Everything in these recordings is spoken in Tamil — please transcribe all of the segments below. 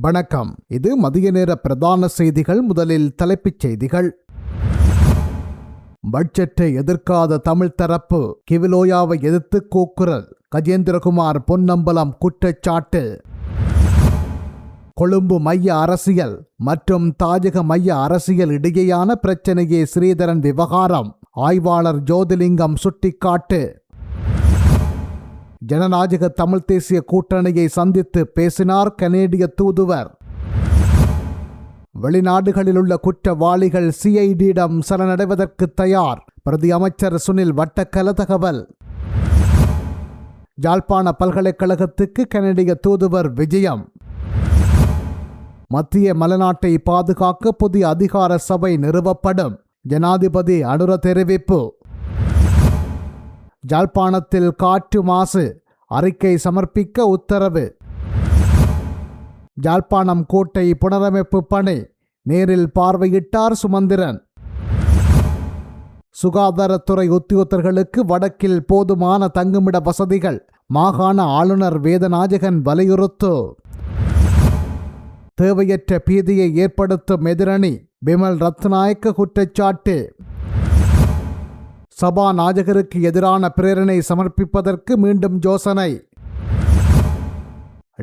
வணக்கம். இது மதிய நேர பிரதான செய்திகள். முதலில் தலைப்புச் செய்திகள். பட்ஜெட்டை எதிர்க்காத தமிழ் தரப்பு கிவிலோயாவை எதிர்த்து கூக்குரல். கஜேந்திரகுமார் பொன்னம்பலம் குற்றச்சாட்டு. கொழும்பு மைய அரசியல் மற்றும் தாஜக மைய அரசியல் இடையேயான பிரச்சனையே ஸ்ரீதரன் விவகாரம். ஆய்வாளர் ஜோதிலிங்கம் சுட்டிக்காட்டு. ஜனநாயக தமிழ் தேசிய கூட்டணியை சந்தித்து பேசினார் கனேடிய தூதுவர். வெளிநாடுகளிலுள்ள குற்றவாளிகள் சிஐடியிடம் சரணடைவதற்கு தயார். பிரதி அமைச்சர் சுனில் வட்டக்கல தகவல். யாழ்ப்பாண பல்கலைக்கழகத்துக்கு கனேடிய தூதுவர் விஜயம். மத்திய மலைநாட்டை பாதுகாக்க புதிய அதிகார சபை நிறுவப்படும். ஜனாதிபதி அனுர தெரிவிப்பு. யாழ்ப்பாணத்தில் காற்று மாசு அறிக்கை சமர்ப்பிக்க உத்தரவு. யாழ்ப்பாணம் கோட்டை புனரமைப்பு பணி நேரில் பார்வையிட்டார் சுமந்திரன். சுகாதாரத்துறை உத்தியோகத்தர்களுக்கு வடக்கில் போதுமான தங்குமிட வசதிகள். மாகாண ஆளுநர் வேதநாயகன் வலியுறுத்து. தேவையற்ற பீதியை ஏற்படுத்தும் எதிரணி பிமல் ரத்நாயக்க குற்றச்சாட்டு. சபாநாயகருக்கு எதிரான பிரேரணை சமர்ப்பிப்பதற்கு மீண்டும் யோசனை.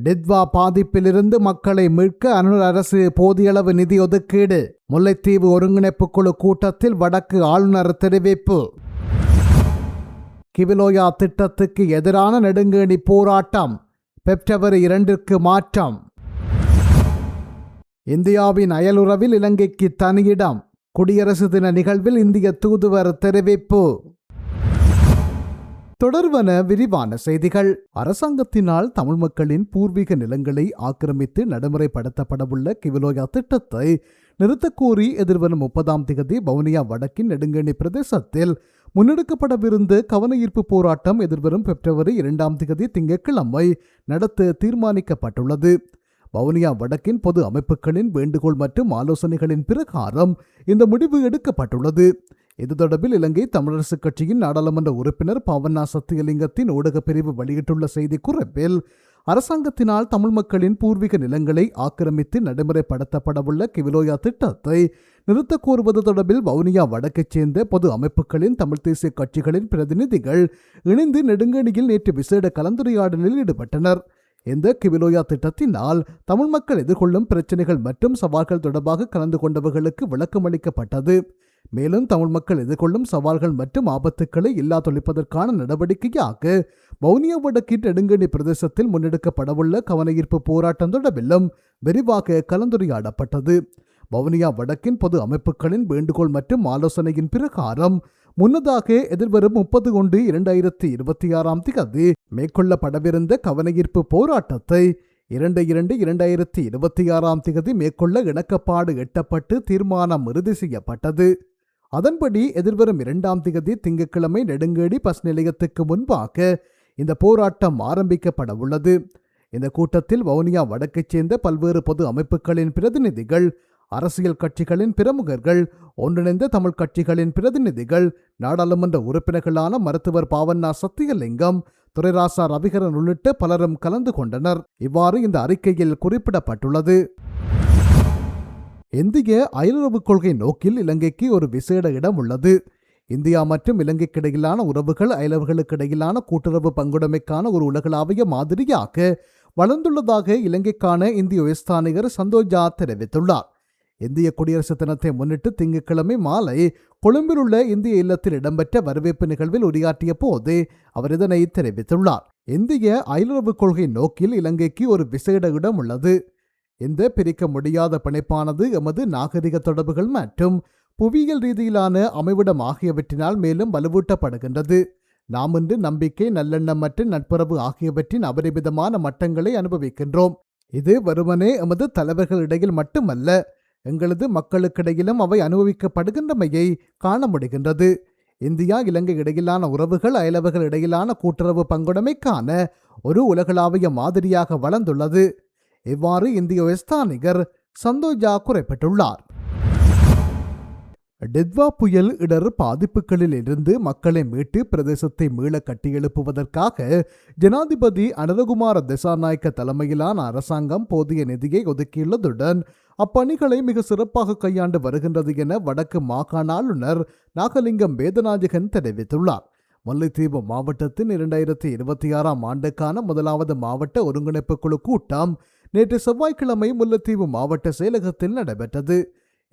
டித்வா பாதிப்பிலிருந்து மக்களை மீட்க அனுர் அரசு போதியளவு நிதி ஒதுக்கீடு. முல்லைத்தீவு ஒருங்கிணைப்பு குழு கூட்டத்தில் வடக்கு ஆளுநர் தெரிவிப்பு. கிவிலோயா திட்டத்துக்கு எதிரான நெடுங்கேணி போராட்டம் பிப்ரவரி 2 மாற்றம். இந்தியாவின் அயலுறவில் இலங்கைக்கு தனியிடம். குடியரசு தின நிகழ்வில் இந்திய தூதுவர் தெரிவிப்பு. தொடர்வன விரிவான செய்திகள். அரசாங்கத்தினால் தமிழ் மக்களின் பூர்வீக நிலங்களை ஆக்கிரமித்து நடைமுறைப்படுத்தப்படவுள்ள கிவிலோயா திட்டத்தை நிறுத்தக்கோரி எதிர்வரும் 30ஆம் தேதி வவுனியா வடக்கின் நெடுங்கேணி பிரதேசத்தில் முன்னெடுக்கப்படவிருந்த கவனஈர்ப்பு போராட்டம் எதிர்வரும் பிப்ரவரி 2ஆம் தேதி திங்கட்கிழமை நடத்த தீர்மானிக்கப்பட்டுள்ளது. வவுனியா வடக்கின் பொது அமைப்புகளின் வேண்டுகோள் மற்றும் ஆலோசனைகளின் பிரகாரம் இந்த முடிவு எடுக்கப்பட்டுள்ளது. இது தொடர்பில் இலங்கை தமிழரசுக் கட்சியின் நாடாளுமன்ற உறுப்பினர் பாவண்ணா சத்தியலிங்கத்தின் ஊடகப் பிரிவு வெளியிட்டுள்ள செய்திக்குறிப்பில், அரசாங்கத்தினால் தமிழ் மக்களின் பூர்வீக நிலங்களை ஆக்கிரமித்து நடைமுறைப்படுத்தப்படவுள்ள கிவிலோயா திட்டத்தை நிறுத்த கோருவது தொடர்பில் வவுனியா வடக்கைச் சேர்ந்த பொது அமைப்புகளின் தமிழ் தேசிய கட்சிகளின் பிரதிநிதிகள் இணைந்து நெடுங்கணியில் நேற்று விசேட கலந்துரையாடலில் ஈடுபட்டனர். இந்த கிவிலோயா திட்டத்தினால் தமிழ் மக்கள் எதிர்கொள்ளும் பிரச்சனைகள் மற்றும் சவால்கள் தொடர்பாக கலந்து கொண்டவர்களுக்கு விளக்கம் அளிக்கப்பட்டது. மேலும் தமிழ் மக்கள் எதிர்கொள்ளும் சவால்கள் மற்றும் ஆபத்துக்களை இல்லாதொழிப்பதற்கான நடவடிக்கையாக வவுனியா வடக்கின் நெடுங்கணி பிரதேசத்தில் முன்னெடுக்கப்படவுள்ள கவனஈர்ப்பு போராட்டம் தொடர்பிலும் விரிவாக கலந்துரையாடப்பட்டது. வவுனியா வடக்கின் பொது அமைப்புகளின் வேண்டுகோள் மற்றும் ஆலோசனையின் பிரகாரம் முன்னதாக எதிர்வரும் 30/1/2026 தேதி மேற்கொள்ளப்படவிருந்த கவனஈர்ப்பு போராட்டத்தை 2/2/2026 தேதி மேற்கொள்ள இணக்கப்பாடு எட்டப்பட்டு தீர்மானம் இறுதி செய்யப்பட்டது. அதன்படி எதிர்வரும் 2ஆம் தேதி திங்கட்கிழமை நெடுங்கேணி பஸ் நிலையத்துக்கு முன்பாக இந்த போராட்டம் ஆரம்பிக்கப்பட உள்ளது. இந்த கூட்டத்தில் வவுனியா வடக்கைச் சேர்ந்த பல்வேறு பொது அமைப்புகளின் பிரதிநிதிகள், அரசியல் கட்சிகளின் பிரமுகர்கள், ஒன்றிணைந்த தமிழ் கட்சிகளின் பிரதிநிதிகள், நாடாளுமன்ற உறுப்பினர்களான மருத்துவர் பாவண்ணா சத்தியலிங்கம், துரைராசா ரவிகரன் உள்ளிட்ட பலரும் கலந்து கொண்டனர். இவ்வாறு இந்த அறிக்கையில் குறிப்பிடப்பட்டுள்ளது. இந்திய அயலுறவு கொள்கை நோக்கில் இலங்கைக்கு ஒரு விசேட இடம் உள்ளது. இந்தியா மற்றும் இலங்கைக்கிடையிலான உறவுகள் அயலவர்களுக்கிடையிலான கூட்டுறவு பங்குடைமைக்கான ஒரு உலகளாவிய மாதிரியாக வளர்ந்துள்ளதாக இலங்கைக்கான இந்திய உயர்ஸ்தானிகர் சந்தோஜா தெரிவித்துள்ளார். இந்திய குடியரசு தினத்தை முன்னிட்டு திங்கட்கிழமை மாலை கொழும்பில் உள்ள இந்திய இல்லத்தில் இடம்பெற்ற வரவேற்பு நிகழ்வில் உரையாற்றிய போது அவர் இதனை தெரிவித்துள்ளார். இந்திய அயலுறவு கொள்கை நோக்கில் இலங்கைக்கு ஒரு விசேட இடம் உள்ளது. இந்த பிரிக்க முடியாத பிணைப்பானது எமது நாகரிக தொடர்புகள் மற்றும் புவியியல் ரீதியிலான அமைவிடம் ஆகியவற்றினால் மேலும் வலுவூட்டப்படுகின்றது. நாம் இன்று நம்பிக்கை, நல்லெண்ணம் மற்றும் நட்புறவு ஆகியவற்றின் அபரிமிதமான மட்டங்களை அனுபவிக்கின்றோம். இது வெறுமனே எமது தலைவர்களிடையில் மட்டுமல்ல, எங்களது மக்களுக்கிடையிலும் அவை அனுபவிக்கப்படுகின்றமையை காண முடிகின்றது. இந்தியா இலங்கை இடையிலான உறவுகள் அயலவர்கள் இடையிலான கூட்டுறவு பங்குடைமைக்கான ஒரு உலகளாவிய மாதிரியாக வளர்ந்துள்ளது. இவ்வாறு இந்திய உயர்ஸ்தானிகர் சந்தோஜா குறிப்பிட்டுள்ளார். டெத்வா புயல் இடர் பாதிப்புகளில் இருந்து மக்களை மீட்டு பிரதேசத்தை மீள கட்டியெழுப்புவதற்காக ஜனாதிபதி அனுரகுமார திசாநாயக்க தலைமையிலான அரசாங்கம் போதிய நிதியை ஒதுக்கியுள்ளதுடன் அப்பணிகளை மிக சிறப்பாக கையாண்டு வருகின்றது என வடக்கு மாகாண ஆளுநர் நாகலிங்கம் வேதநாயகன் தெரிவித்துள்ளார். முல்லைத்தீவு மாவட்டத்தின் 2026 ஆண்டுக்கான முதலாவது மாவட்ட ஒருங்கிணைப்பு குழு கூட்டம் நேற்று செவ்வாய்க்கிழமை முல்லைத்தீவு மாவட்ட செயலகத்தில் நடைபெற்றது.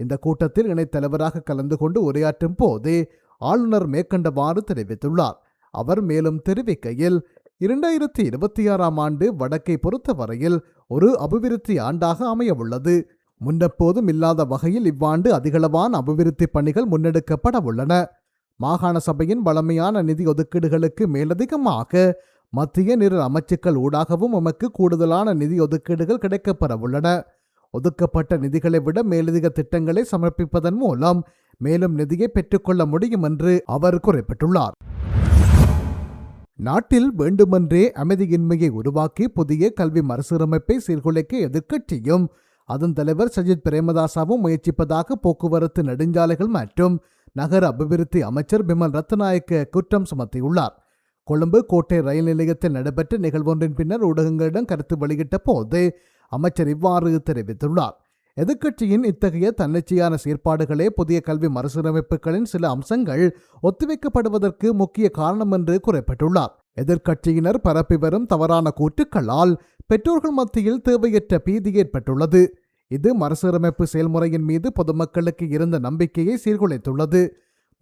இந்த கூட்டத்தில் இணைத்தலைவராக கலந்து கொண்டு உரையாற்றும் போதே ஆளுநர் மேற்கண்டவாறு தெரிவித்துள்ளார். அவர் மேலும் தெரிவிக்கையில் 2026 ஆண்டு வடக்கை பொறுத்தவரையில் ஒரு அபிவிருத்தி ஆண்டாக அமையவுள்ளது. முன்னெப்போதும் இல்லாத வகையில் இவ்வாண்டு அதிகளவான அபிவிருத்தி பணிகள் முன்னெடுக்கப்பட உள்ளன. மாகாண சபையின் வழமையான நிதி ஒதுக்கீடுகளுக்கு மேலதிகமாக மத்திய நிற அமைச்சுக்கள் ஊடாகவும் எமக்கு கூடுதலான நிதி ஒதுக்கீடுகள் கிடைக்கப்பெற உள்ளன. ஒதுக்கப்பட்ட நிதிகளை விட மேலதிக திட்டங்களை சமர்ப்பிப்பதன் மூலம் மேலும் நிதியை பெற்றுக்கொள்ள முடியும் என்று அவர் குறிப்பிட்டுள்ளார். நாட்டில் வேண்டுமென்றே அமைதியின்மையை உருவாக்கி புதிய கல்வி மறுசீரமைப்பை சீர்குலைக்க எதிர்க்கட்சியும் அதன் தலைவர் சஜித் பிரேமதாசாவும் முயற்சிப்பதாக போக்குவரத்து நெடுஞ்சாலைகள் மற்றும் நகர அபிவிருத்தி அமைச்சர் பிமல் ரத்நாயக்க குற்றம் சுமத்தியுள்ளார். கொழும்பு கோட்டை ரயில் நிலையத்தில் நடைபெற்ற நிகழ்வொன்றின் பின்னர் ஊடகங்களிடம் கருத்து வெளியிட்ட போது அமைச்சர் இவ்வாறு தெரிவித்துள்ளார். எதிர்க்கட்சியின் இத்தகைய தன்னிச்சையான செயற்பாடுகளே புதிய கல்வி மறுசீரமைப்புகளின் சில அம்சங்கள் ஒத்திவைக்கப்படுவதற்கு முக்கிய காரணம் என்று குறிப்பிட்டுள்ளார். எதிர்க்கட்சியினர் பரப்பி வரும் தவறான கூற்றுக்களால் பெற்றோர்கள் மத்தியில் தேவையற்ற பீதி ஏற்பட்டுள்ளது. இது மறுசீரமைப்பு செயல்முறையின் மீது பொதுமக்களுக்கு இருந்த நம்பிக்கையை சீர்குலைத்துள்ளது.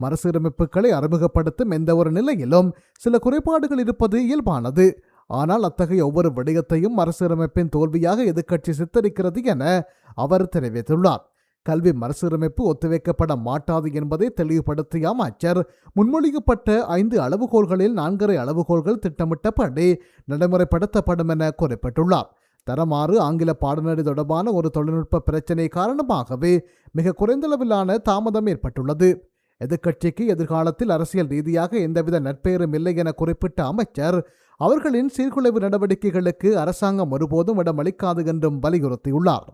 மறுசீரமைப்புகளை அறிமுகப்படுத்தும் எந்த ஒரு நிலையிலும் சில குறைபாடுகள் இருப்பது இயல்பானது. ஆனால் அத்தகைய ஒவ்வொரு விடயத்தையும் மறுசீரமைப்பின் தோல்வியாக எதிர்க்கட்சி சித்தரிக்கிறது என அவர் தெரிவித்துள்ளார். கல்வி மறுசீரமைப்பு ஒத்திவைக்கப்பட மாட்டாது என்பதை தெளிவுபடுத்திய அமைச்சர் முன்மொழியப்பட்ட 5 அளவுகோல்களில் 4 அளவுகோல்கள் திட்டமிட்டபடி நடைமுறைப்படுத்தப்படும் என குறிப்பிட்டுள்ளார். தரமாறு ஆங்கில பாடநெறி தொடர்பான ஒரு தொழில்நுட்ப பிரச்சினை காரணமாகவே மிக குறைந்தளவிலான தாமதம் ஏற்பட்டுள்ளது. எதிர்க்கட்சிக்கு எதிர்காலத்தில் அரசியல் ரீதியாக எந்தவித நற்பெயரும் இல்லை என குறிப்பிட்ட அமைச்சர் அவர்களின் சீர்குலைவு நடவடிக்கைகளுக்கு அரசாங்கம் ஒருபோதும் இடமளிக்காது என்றும் வலியுறுத்தியுள்ளார்.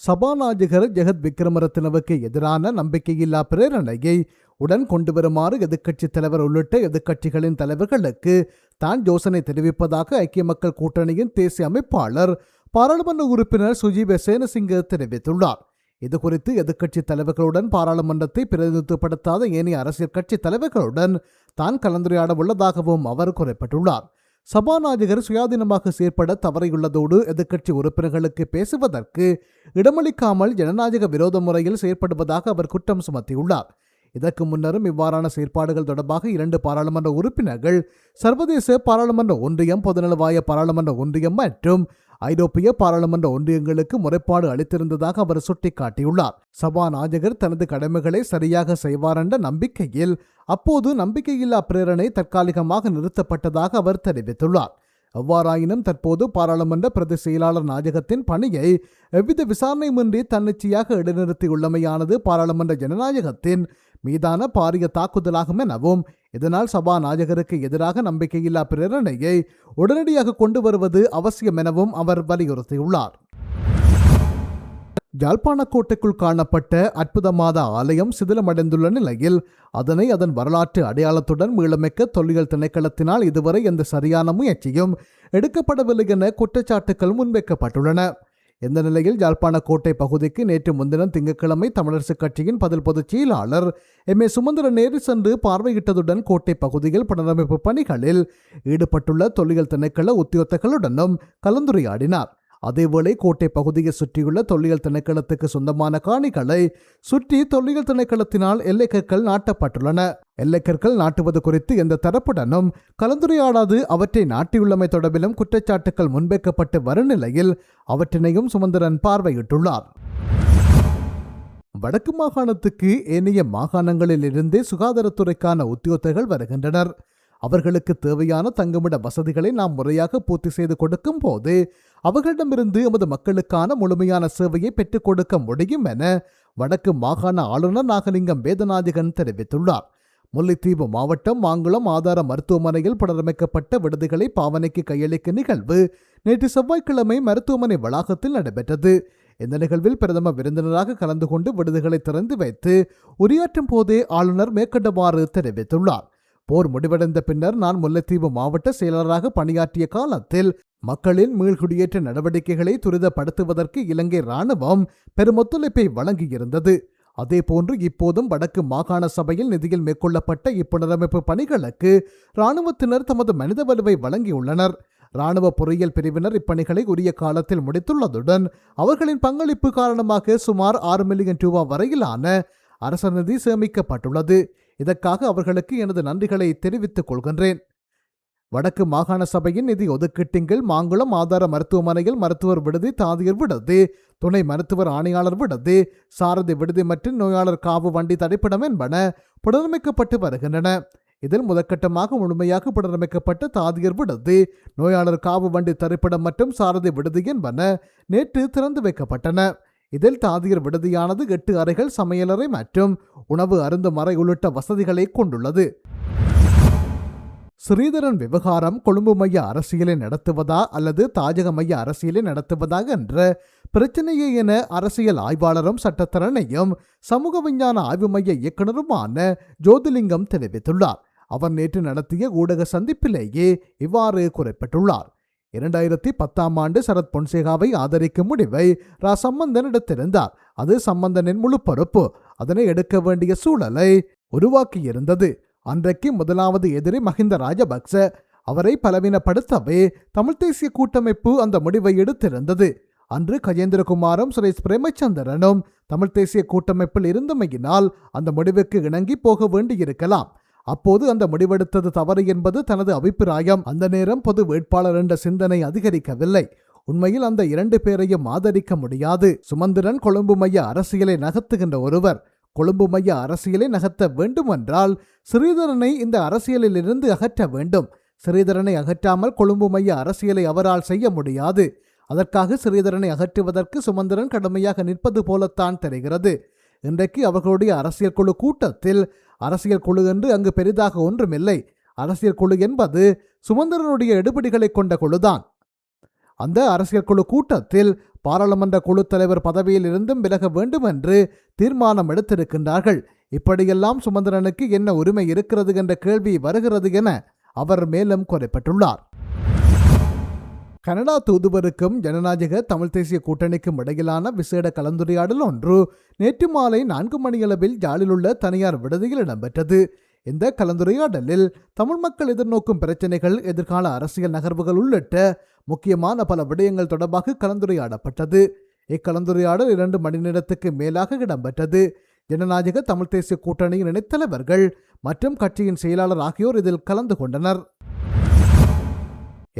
சபாநாயகர் ஜெகத் விக்ரமரத்னவுக்கு எதிரான நம்பிக்கையில்லா பிரேரணையை உடன் கொண்டு வருமாறு எதிர்க்கட்சித் தலைவர் உள்ளிட்ட எதிர்க்கட்சிகளின் தலைவர்களுக்கு தான் யோசனை தெரிவிப்பதாக ஐக்கிய மக்கள் கூட்டணியின் தேசிய அமைப்பாளர் பாராளுமன்ற உறுப்பினர் சுஜீவ சேனசிங்க தெரிவித்துள்ளார். இதுகுறித்து எதிர்க்கட்சி தலைவர்களுடன் பாராளுமன்றத்தை பிரதிநிதித்துவப்படுத்தாத ஏனைய அரசியல் கட்சி தலைவர்களுடன் தான் கலந்துரையாட உள்ளதாகவும் அவர் குறிப்பிட்டுள்ளார். சபாநாயகர் சுயாதீனமாக செயற்பட தவறியுள்ளதோடு எதிர்க்கட்சி உறுப்பினர்களுக்கு பேசுவதற்கு இடமளிக்காமல் ஜனநாயக விரோத முறையில் செயற்படுவதாக அவர் குற்றம் சுமத்தியுள்ளார். இதற்கு முன்னரும் இவ்வாறான செயற்பாடுகள் தொடர்பாக 2 பாராளுமன்ற உறுப்பினர்கள் சர்வதேச பாராளுமன்ற ஒன்றியம், பொதுநலவாய பாராளுமன்ற ஒன்றியம் மற்றும் ஐரோப்பிய பாராளுமன்ற ஒன்றியங்களுக்கு முறைப்பாடு அளித்திருந்ததாக அவர் சுட்டிக்காட்டியுள்ளார். சபாநாயகர் தனது கடமைகளை சரியாக செய்வார் என்ற நம்பிக்கையில் அப்போது நம்பிக்கையில்லா பிரேரணை தற்காலிகமாக நிறுத்தப்பட்டதாக அவர் தெரிவித்துள்ளார். எவ்வாறாயினும் தற்போது பாராளுமன்ற பிரதி செயலாளர் நாயகத்தின் பணியை எவ்வித விசாரணையுமின்றி தன்னிச்சையாக இடைநிறுத்தியுள்ளமையானது பாராளுமன்ற ஜனநாயகத்தின் மீதான பாரிய தாக்குதலாகும் எனவும் இதனால் சபாநாயகருக்கு எதிராக நம்பிக்கையில்லா பிரேரணையை உடனடியாக கொண்டு வருவது அவசியம் எனவும் அவர் வலியுறுத்தியுள்ளார். யாழ்ப்பாண கோட்டைக்குள் காணப்பட்ட அற்புதமாத ஆலயம் சிதிலமடைந்துள்ள நிலையில் அதனை அதன் வரலாற்று அடையாளத்துடன் மீளமைக்க தொல்லியல் திணைக்களத்தினால் இதுவரை எந்த சரியான முயற்சியும் எடுக்கப்படவில்லை என குற்றச்சாட்டுகள் முன்வைக்கப்பட்டுள்ளன. இந்த நிலையில் யாழ்ப்பாண கோட்டை பகுதிக்கு நேற்று முன்தினம் திங்கட்கிழமை தமிழரசுக் கட்சியின் பதில் பொதுச் செயலாளர் எம்.ஏ. சுமந்திரன் நேரில் சென்று பார்வையிட்டதுடன் கோட்டை பகுதியில் புனரமைப்பு பணிகளில் ஈடுபட்டுள்ள தொல்லியல் திணைக்கள உத்தியோகத்தர்களுடனும் கலந்துரையாடினார். அதேவேளை கோட்டை பகுதியை சுற்றியுள்ள தொல்லியல் திணைக்களத்துக்கு சொந்தமான காணிகளை சுற்றி தொல்லியல் திணைக்களத்தினால் எல்லைக்கற்கள் நாட்டப்பட்டுள்ளன. எல்லைக்கற்கள் நாட்டுவது குறித்து எந்த தரப்புடனும் கலந்துரையாடாது அவற்றை நாட்டியுள்ளமை தொடர்பிலும் குற்றச்சாட்டுகள் முன்வைக்கப்பட்டு வரும் நிலையில் அவற்றினையும் சுமந்திரன் பார்வையிட்டுள்ளார். வடக்கு மாகாணத்துக்கு ஏனைய மாகாணங்களில் இருந்தே சுகாதாரத்துறைக்கான உத்தியோகத்தர்கள் வருகின்றனர். அவர்களுக்கு தேவையான தங்குமிட வசதிகளை நாம் முறையாக பூர்த்தி செய்து கொடுக்கும் போது அவர்களிடமிருந்து எமது மக்களுக்கான முழுமையான சேவையை பெற்றுக் கொடுக்க முடியும் என வடக்கு மாகாண ஆளுநர் நாகலிங்கம் வேதநாயகன் தெரிவித்துள்ளார். முல்லைத்தீவு மாவட்டம் மாங்குளம் ஆதார மருத்துவமனையில் புனரமைக்கப்பட்ட விடுதிகளை பாவனைக்கு கையளிக்கும் நிகழ்வு நேற்று செவ்வாய்க்கிழமை மருத்துவமனை வளாகத்தில் நடைபெற்றது. இந்த நிகழ்வில் பிரதம விருந்தினராக கலந்து கொண்டு விடுதிகளை திறந்து வைத்து உரையாற்றும் போதே ஆளுநர் மேற்கண்டவாறு தெரிவித்துள்ளார். போர் முடிவடைந்த பின்னர் நான் முல்லைத்தீவு மாவட்ட செயலராக பணியாற்றிய காலத்தில் மக்களின் மீள்குடியேற்ற நடவடிக்கைகளை துரிதப்படுத்துவதற்கு இலங்கை இராணுவம் பெரும் ஒத்துழைப்பை வழங்கியிருந்தது. அதேபோன்று இப்போதும் வடக்கு மாகாண சபையில் நிதியில் மேற்கொள்ளப்பட்ட இப்புனரமைப்பு பணிகளுக்கு இராணுவத்தினர் தமது மனித வலுவை வழங்கியுள்ளனர். இராணுவ பொறியியல் பிரிவினர் இப்பணிகளை உரிய காலத்தில் முடித்துள்ளதுடன் அவர்களின் பங்களிப்பு காரணமாக சுமார் 6 மில்லியன் ரூபாய் வரையிலான அரச நிதி சேமிக்கப்பட்டுள்ளது. இதற்காக அவர்களுக்கு எனது நன்றிகளை தெரிவித்துக் கொள்கின்றேன். வடக்கு மாகாண சபையின் நிதி ஒதுக்கீட்டின் கீழ் மாங்குளம் ஆதார மருத்துவமனையில் மருத்துவர் விடுதி, தாதியர் விடுதி, துணை மருத்துவர் ஆணையாளர் விடுதி, சாரதி விடுதி மற்றும் நோயாளர் காவு வண்டி தரிப்பிடம் என்பன புனரமைக்கப்பட்டு வருகின்றன. இதில் முதற்கட்டமாக முழுமையாக புனரமைக்கப்பட்ட தாதியர் விடுதி, நோயாளர் காவு வண்டி தரிப்பிடம் மற்றும் சாரதி விடுதி என்பன நேற்று திறந்து வைக்கப்பட்டன. இதில் தாதியர் விடுதியானது 8 அறைகள், சமையலறை மற்றும் உணவு அருந்தும் அறை உள்ளிட்ட வசதிகளை கொண்டுள்ளது. ஸ்ரீதரன் விவகாரம் கொழும்பு மைய அரசியலை நடத்துவதா அல்லது தாஜக மைய அரசியலை நடத்துவதா என்ற பிரச்சனையே என அரசியல் ஆய்வாளரும் சட்டத்தரணையும் சமூக விஞ்ஞான ஆய்வு மைய இயக்குநருமான ஜோதிலிங்கம் தெரிவித்துள்ளார். அவர் நேற்று நடத்திய ஊடக சந்திப்பிலேயே இவ்வாறு குறிப்பிட்டுள்ளார். 2010 ஆண்டு சரத் பொன்சேகாவை ஆதரிக்கும் முடிவை சம்பந்தன் எடுத்திருந்தார். அது சம்பந்தனின் முழு பொறுப்பு. அதனை எடுக்க வேண்டிய சூழலை உருவாக்கியிருந்தது. அன்றைக்கு முதலாவது எதிரி மஹிந்த ராஜபக்ச. அவரை பலவீனப்படுத்தவே தமிழ் தேசிய கூட்டமைப்பு அந்த முடிவை எடுத்திருந்தது. அன்று கஜேந்திரகுமாரும் சுரேஷ் பிரேமச்சந்திரனும் தமிழ் தேசிய கூட்டமைப்பில் இருந்தமையினால் அந்த முடிவுக்கு இணங்கி போக வேண்டியிருக்கலாம். அப்போது அந்த முடிவெடுத்தது தவறு என்பது தனது அபிப்பிராயம். அந்த நேரம் பொது வேட்பாளர் என்ற சிந்தனை அதிகரிக்கவில்லை. உண்மையில் அந்த 2 பேரையும் ஆதரிக்க முடியாது. சுமந்திரன் கொழும்பு மைய அரசியலை நகர்த்துகின்ற ஒருவர். கொழும்பு மைய அரசியலை நகர்த்த வேண்டுமென்றால் ஸ்ரீதரனை இந்த அரசியலில் இருந்து அகற்ற வேண்டும். ஸ்ரீதரனை அகற்றாமல் கொழும்பு மைய அரசியலை அவரால் செய்ய முடியாது. அதற்காக ஸ்ரீதரனை அகற்றுவதற்கு சுமந்திரன் கடுமையாக நிற்பது போலத்தான் தெரிகிறது. இன்றைக்கு அவர்களுடைய அரசியல் குழு கூட்டத்தில் அரசியல் குழு என்று அங்கு பெரிதாக ஒன்றுமில்லை. அரசியல் குழு என்பது சுமந்திரனுடைய எடுபிடிகளை கொண்ட குழுதான். அந்த அரசியல் குழு கூட்டத்தில் பாராளுமன்ற குழு தலைவர் பதவியில் இருந்தும் விலக வேண்டும் என்று தீர்மானம் எடுத்திருக்கின்றார்கள். இப்படியெல்லாம் சுமந்திரனுக்கு என்ன உரிமை இருக்கிறது என்ற கேள்வி வருகிறது என அவர் மேலும் குறிப்பிட்டுள்ளார். கனடா தூதுவருக்கும் ஜனநாயக தமிழ் தேசிய கூட்டணிக்கும் இடையிலான விசேட கலந்துரையாடல் ஒன்று நேற்று மாலை 4 மணியளவில் யாழில் உள்ள தனியார் விடுதியில் இடம்பெற்றது. இந்த கலந்துரையாடலில் தமிழ் மக்கள் எதிர்நோக்கும் பிரச்சினைகள், எதிர்கால அரசியல் நகர்வுகள் உள்ளிட்ட முக்கியமான பல விடயங்கள் தொடர்பாக கலந்துரையாடப்பட்டது. இக்கலந்துரையாடல் 2 மணி நேரத்துக்கு மேலாக இடம்பெற்றது. ஜனநாயக தமிழ் தேசிய கூட்டணியின் இணைத்தலைவர்கள் மற்றும் கட்சியின் செயலாளர் ஆகியோர் இதில் கலந்து கொண்டனர்.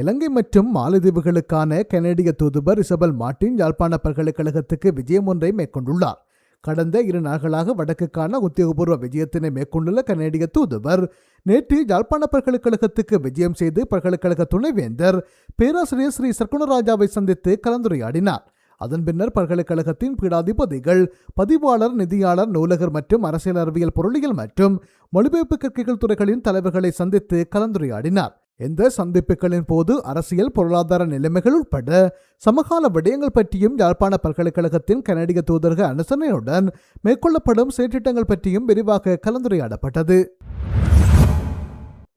இலங்கை மற்றும் மாலத்தீவுகளுக்கான கனேடிய தூதுவர் இசபெல் மார்டின் யாழ்ப்பாண பல்கலைக்கழகத்துக்கு விஜயம் ஒன்றை மேற்கொண்டுள்ளார். கடந்த 2 நாட்களாக வடக்குக்கான உத்தியோகபூர்வ விஜயத்தினை மேற்கொண்டுள்ள கனேடிய தூதுவர் நேற்று யாழ்ப்பாண பல்கலைக்கழகத்துக்கு விஜயம் செய்து பல்கலைக்கழக துணைவேந்தர் பேராசிரியர் ஸ்ரீ சர்க்குணராஜாவை சந்தித்து கலந்துரையாடினார். அதன் பின்னர் பல்கலைக்கழகத்தின் பீடாதிபதிகள், பதிவாளர், நிதியாளர், நூலகர் மற்றும் அரசியல் அறிவியல், பொருளியல் மற்றும் மொழிபெயர்ப்பு கற்கைகள் துறைகளின் தலைவர்களை சந்தித்து கலந்துரையாடினார். இந்த சந்திப்புகளின் போது அரசியல், பொருளாதார நிலைமைகள் உட்பட சமகால விடயங்கள் பற்றியும் யாழ்ப்பாண பல்கலைக்கழகத்தின் கனடிய தூதரக அனுசரணையுடன் மேற்கொள்ளப்படும் செயற்றிட்டங்கள் பற்றியும் விரிவாக கலந்துரையாடப்பட்டது.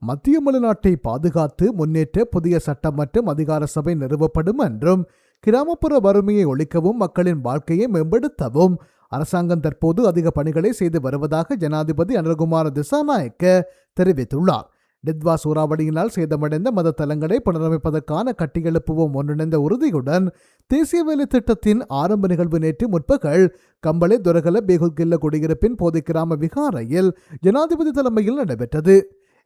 மத்திய மலைநாட்டை பாதுகாத்து முன்னேற்ற புதிய சட்டம் மற்றும் அதிகார சபை நிறுவப்படும் என்றும் கிராமப்புற வறுமையை ஒழிக்கவும் மக்களின் வாழ்க்கையை மேம்படுத்தவும் அரசாங்கம் தற்போது அதிக பணிகளை செய்து வருவதாக ஜனாதிபதி அனுரகுமார திசாநாயக்க தெரிவித்துள்ளார். டித்வா சூறாவளியினால் சேதமடைந்த மத தலங்களை புனரமைப்பதற்கான கட்டியெழுப்புவோம் ஒன்றிணைந்த உறுதியுடன் தேசிய வேலை திட்டத்தின் ஆரம்ப நிகழ்வு நேற்று முற்பகல் கம்பளை துரகல பேகுகில்ல குடியிருப்பின் போதை கிராம விகாரையில் ஜனாதிபதி தலைமையில் நடைபெற்றது.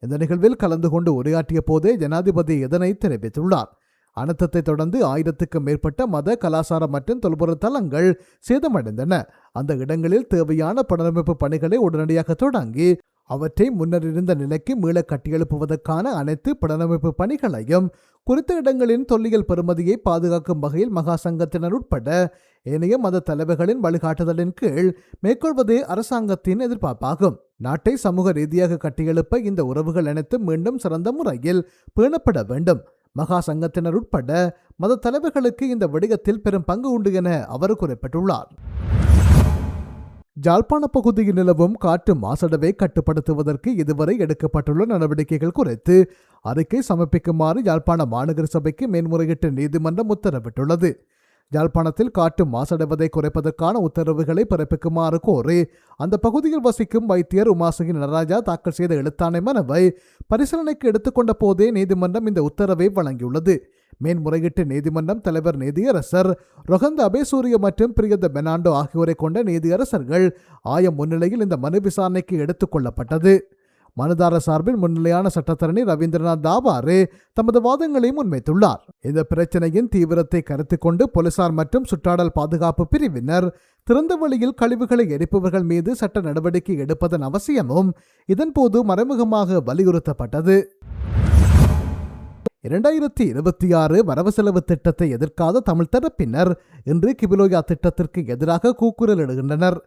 இந்த நிகழ்வில் கலந்து கொண்டு உரையாற்றிய போதே ஜனாதிபதி இதனை தெரிவித்துள்ளார். அனர்த்தத்தை தொடர்ந்து 1000க்கும் மேற்பட்ட மத, கலாசார மற்றும் தொல்பொருள் தலங்கள் சேதமடைந்தன. அந்த இடங்களில் தேவையான புனரமைப்பு பணிகளை உடனடியாக தொடங்கி அவற்றை முன்னர் இருந்த நிலைக்கு மீள கட்டியெழுப்புவதற்கான அனைத்து புனரமைப்பு பணிகளையும் குறித்த இடங்களின் தொல்லியல் பெறுமதியை பாதுகாக்கும் வகையில் மகா சங்கத்தினர் உட்பட ஏனைய மத தலைவர்களின் வழிகாட்டுதலின் கீழ் மேற்கொள்வதே அரசாங்கத்தின் எதிர்பார்ப்பாகும். நாட்டை சமூக ரீதியாக கட்டியெழுப்ப இந்த உறவுகள் அனைத்தும் மீண்டும் சிறந்த முறையில் பேணப்பட வேண்டும். மகா சங்கத்தினர் உட்பட மத தலைவர்களுக்கு இந்த விடயத்தில் பெரும் பங்கு உண்டு என அவர் குறிப்பிட்டுள்ளார். ஜாழ்ப்பாண பகுதியில் நிலவும் காற்று மாசடைவை கட்டுப்படுத்துவதற்கு இதுவரை எடுக்கப்பட்டுள்ள நடவடிக்கைகள் குறித்து அறிக்கை சமர்ப்பிக்குமாறு யாழ்ப்பாண மாநகர சபைக்கு மேன்முறையீட்டு நீதிமன்றம் உத்தரவிட்டுள்ளது. யாழ்ப்பாணத்தில் காற்று மாசடைவதை குறைப்பதற்கான உத்தரவுகளை பிறப்பிக்குமாறு கோரி அந்த பகுதியில் வசிக்கும் வைத்தியர் உமாசகி நடராஜா தாக்கல் செய்த எழுத்தாணை மனுவை பரிசீலனைக்கு எடுத்துக்கொண்ட போதே நீதிமன்றம் இந்த உத்தரவை வழங்கியுள்ளது. மேன்முறையீட்டு நீதிமன்றம் தலைவர் நீதியரசர் ரொஹந்த அபேசூரிய மற்றும் பிரியந்த பெர்னாண்டோ ஆகியோரை கொண்ட நீதியரசர்கள் ஆயம் முன்னிலையில் இந்த மனு விசாரணைக்கு எடுத்துக் கொள்ளப்பட்டது. மனுதாரர் சார்பில் முன்னிலையான சட்டத்தரணி ரவீந்திரநாத் தாபாரே தமது வாதங்களை முன்வைத்துள்ளார். இந்த பிரச்சினையின் தீவிரத்தை கருத்தில் கொண்டு போலீசார் மற்றும் சுற்றாடல் பாதுகாப்பு பிரிவினர் திறந்த வழியில் கழிவுகளை எரிப்பவர்கள் மீது சட்ட நடவடிக்கை எடுப்பதன் அவசியமும் இதன்போது மறைமுகமாக வலியுறுத்தப்பட்டது. 2026 வரவு செலவு திட்டத்தை எதிர்க்காத தமிழ் தரப்பினர் இன்று கிபிலோயா திட்டத்திற்கு எதிராக கூக்குரலிடுகின்றனர்.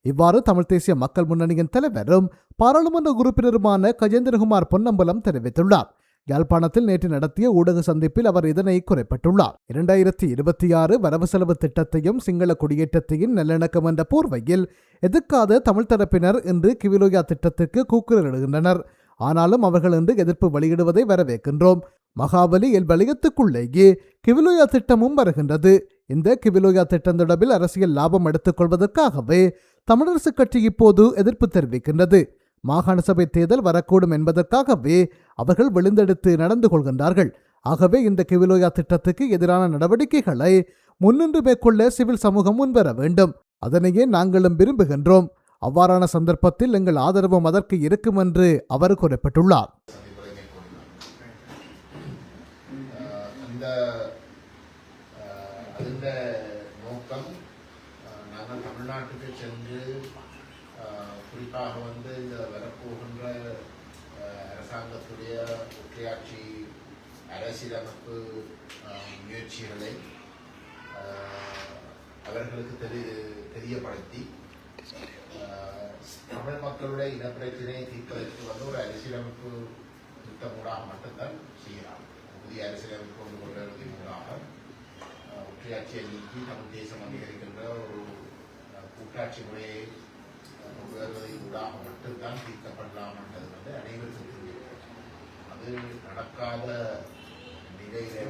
இவ்வாறு தமிழ் தேசிய மக்கள் முன்னணியின் தலைவரும் பாராளுமன்ற உறுப்பினருமான கஜேந்திரகுமார் பொன்னம்பலம் தெரிவித்துள்ளார். யாழ்ப்பாணத்தில் நேற்று நடத்திய ஊடக சந்திப்பில் அவர் இதனை குறிப்பிட்டுள்ளார். 2026 வரவு செலவு திட்டத்தையும் சிங்கள குடியேற்றத்தையும் நல்லிணக்கம் என்ற போர்வையில் எதிர்க்காத தமிழ் தரப்பினர் இன்று கிபிலோயா திட்டத்திற்கு கூக்குரலிடுகின்றனர். ஆனாலும் அவர்கள் இன்று எதிர்ப்பு வெளியிடுவதை வரவேற்கின்றோம். மகாபலி வலயத்துக்குள்ளேயே கிவிலோயா திட்டமும் வருகின்றது. இந்த கிவிலோயா திட்டம் தொடர்பில் அரசியல் லாபம் எடுத்துக் கொள்வதற்காகவே தமிழரசுக் கட்சி இப்போது எதிர்ப்பு தெரிவிக்கின்றது. மாகாண சபை தேர்தல் வரக்கூடும் என்பதற்காகவே அவர்கள் விழுந்தெடுத்து நடந்து கொள்கின்றார்கள். ஆகவே இந்த கிவிலோயா திட்டத்துக்கு எதிரான நடவடிக்கைகளை முன்னின்று மேற்கொள்ள சிவில் சமூகம் முன்வர வேண்டும். அதனையே நாங்களும் விரும்புகின்றோம். அவ்வாறான சந்தர்ப்பத்தில் எங்கள் ஆதரவும் அதற்கு இருக்கும் என்று அவர் குறிப்பிட்டுள்ளார். அந்த நோக்கம் நாங்கள் தமிழ்நாட்டுக்கு சென்று குறிப்பாக இந்த வரப்போகின்ற அரசாங்கத்துடைய ஒற்றையாட்சி அரசியலமைப்பு முயற்சிகளை அவர்களுக்கு தெரியப்படுத்தி தமிழ் மக்களுடைய இனப்பிரச்சனையை தீர்ப்பதற்கு ஒரு அரசியலமைப்பு திட்டமூடாக மட்டும்தான் செய்யலாம். புதிய அரசியலமைப்பு கொண்டு கொள்வதற்கு மூலமாக ஒற்றையாட்சியை நீக்கி தமிழ் தேசம் அங்கீகரிக்கின்ற ஒரு கூட்டாட்சி முறையை கொண்டு வருவதை ஊடாக மட்டும்தான் தீர்க்கப்படலாம் என்றது அனைவருக்கும் தெரியும். அது நடக்காத நிலையிலே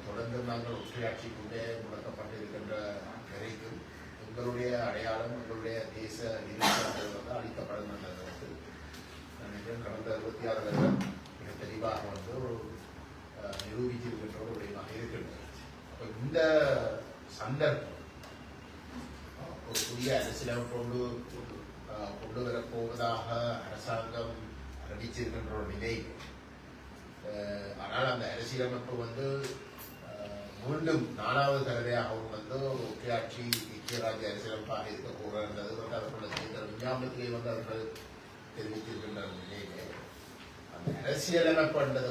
தொடர்ந்து நாங்கள் ஒற்றையாட்சிக்குள்ளே முடக்கப்பட்டிருக்கின்ற வரைக்கும் எங்களுடைய அடையாளம் எங்களுடைய தேச நிறுவனங்கள் அளிக்கப்படும் என்றது கடந்த 26 வருடம் மிக தெளிவாக ஒரு நிரூபித்திருக்கின்ற ஒரு விடயமாக இருக்கின்றது. இந்த சந்தர்ப்பம் ஒரு புதிய அரசியலமைப்பு கொண்டு வரப்போவதாக அரசாங்கம் அறிவிச்சிருக்கின்ற ஒரு நிலை. ஆனால் அந்த அரசியலமைப்பு மீண்டும் 4வது தடவையாகவும் ஒரு ஒற்றையாட்சி ஐக்கியராஜ்ய அரசியலமைப்பாக இருக்கக்கூடாது அவர்களுடைய விஞ்ஞாபனத்திலே அவர்கள் தெரிவித்திருக்கின்ற நிலையிலே அந்த அரசியலமைப்பு என்றது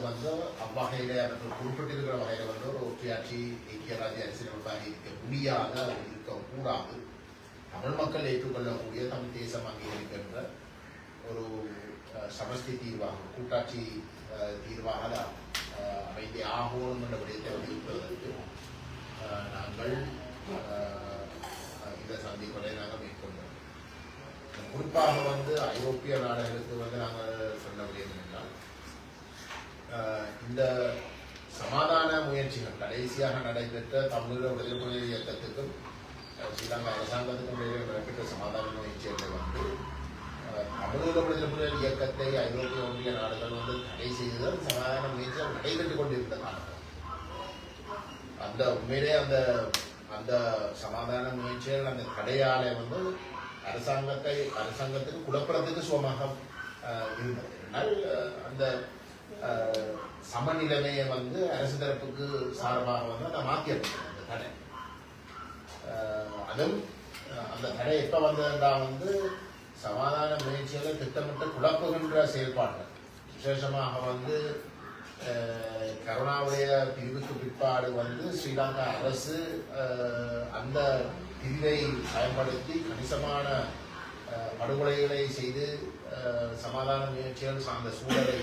அவ்வகையிலே அவர்கள் குறிப்பிட்டிருக்கிற வகையில் ஒரு ஒற்றையாட்சி ஐக்கியராஜ்ய அரசியலமைப்பாக இருக்க முடியாத இருக்கக்கூடாது. தமிழ் மக்கள் ஏற்றுக்கொள்ளக்கூடிய தமிழ் தேசம் அங்கீகரிக்கின்ற ஒரு சமஷ்டி தீர்வாக கூட்டாட்சி தீர்வாக அமைதி ஆகணும் என்ற விடயத்தை வலியுறுத்துவதற்கு நாங்கள் இந்த சந்திப்புகளை நாங்கள் மேற்கொண்டோம். குறிப்பாக ஐரோப்பிய நாடுகளுக்கு நாங்கள் சொன்ன விடயம் என்றால் இந்த சமாதான முயற்சிகள் கடைசியாக நடைபெற்ற தமிழக விடுதலை இயக்கத்துக்கும் ஸ்ரீலங்கா அரசாங்கத்துக்கும் நடைபெற்ற சமாதான முயற்சிகளை தமிழக விடுதலை இயக்கத்தை ஐரோப்பிய ஒன்றிய நாடுகள் தடை செய்தது சமாதான முயற்சிகள் நடைபெற்றுக் கொண்டிருந்ததால் அந்த உண்மையிலே அந்த சமாதான முயற்சிகள் அந்த தடையாலே அரசாங்கத்துக்கு குழப்பறதுக்கு சுகமாக இருந்தது. ஆனால் அந்த சமநிலைமையை அரசு தரப்புக்கு சார்பாக அதை மாற்றியது அந்த தடை. அதுவும் அந்த தடை எப்ப வந்ததுன்னா சமாதான முயற்சிகளை திட்டமிட்டு குழப்புகின்ற செயல்பாடுகள் விசேஷமாக கருணாவுடைய பிரிவுக்கு பிற்பாடு ஸ்ரீலங்கா அரசு அந்த பிரிவை பயன்படுத்தி கணிசமான படுகொலைகளை செய்து சமாதான முயற்சிகள் சார்ந்த சூழலை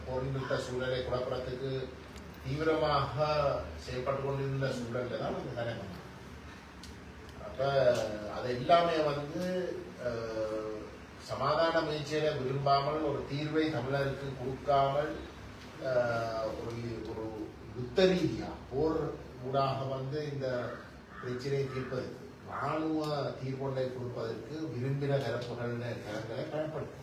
போரிட்ட சூழலை குழப்பறதுக்கு தீவிரமாக செயல்பட்டு கொண்டிருந்த சூழல்ல தான் அந்த தடை வந்தது. அப்ப அது எல்லாமே வந்து சமாதான முயற்சியில விரும்பாமல் ஒரு தீர்வை தமிழருக்கு கொடுக்காமல் ஒரு ஒரு யுத்த ரீதியா போர் ஊடாக வந்து இந்த பிரச்சனையை தீர்ப்பதற்கு ராணுவ தீர்ப்பொன்றை கொடுப்பதற்கு விரும்பின தரப்புகளை பயன்படுத்தும்.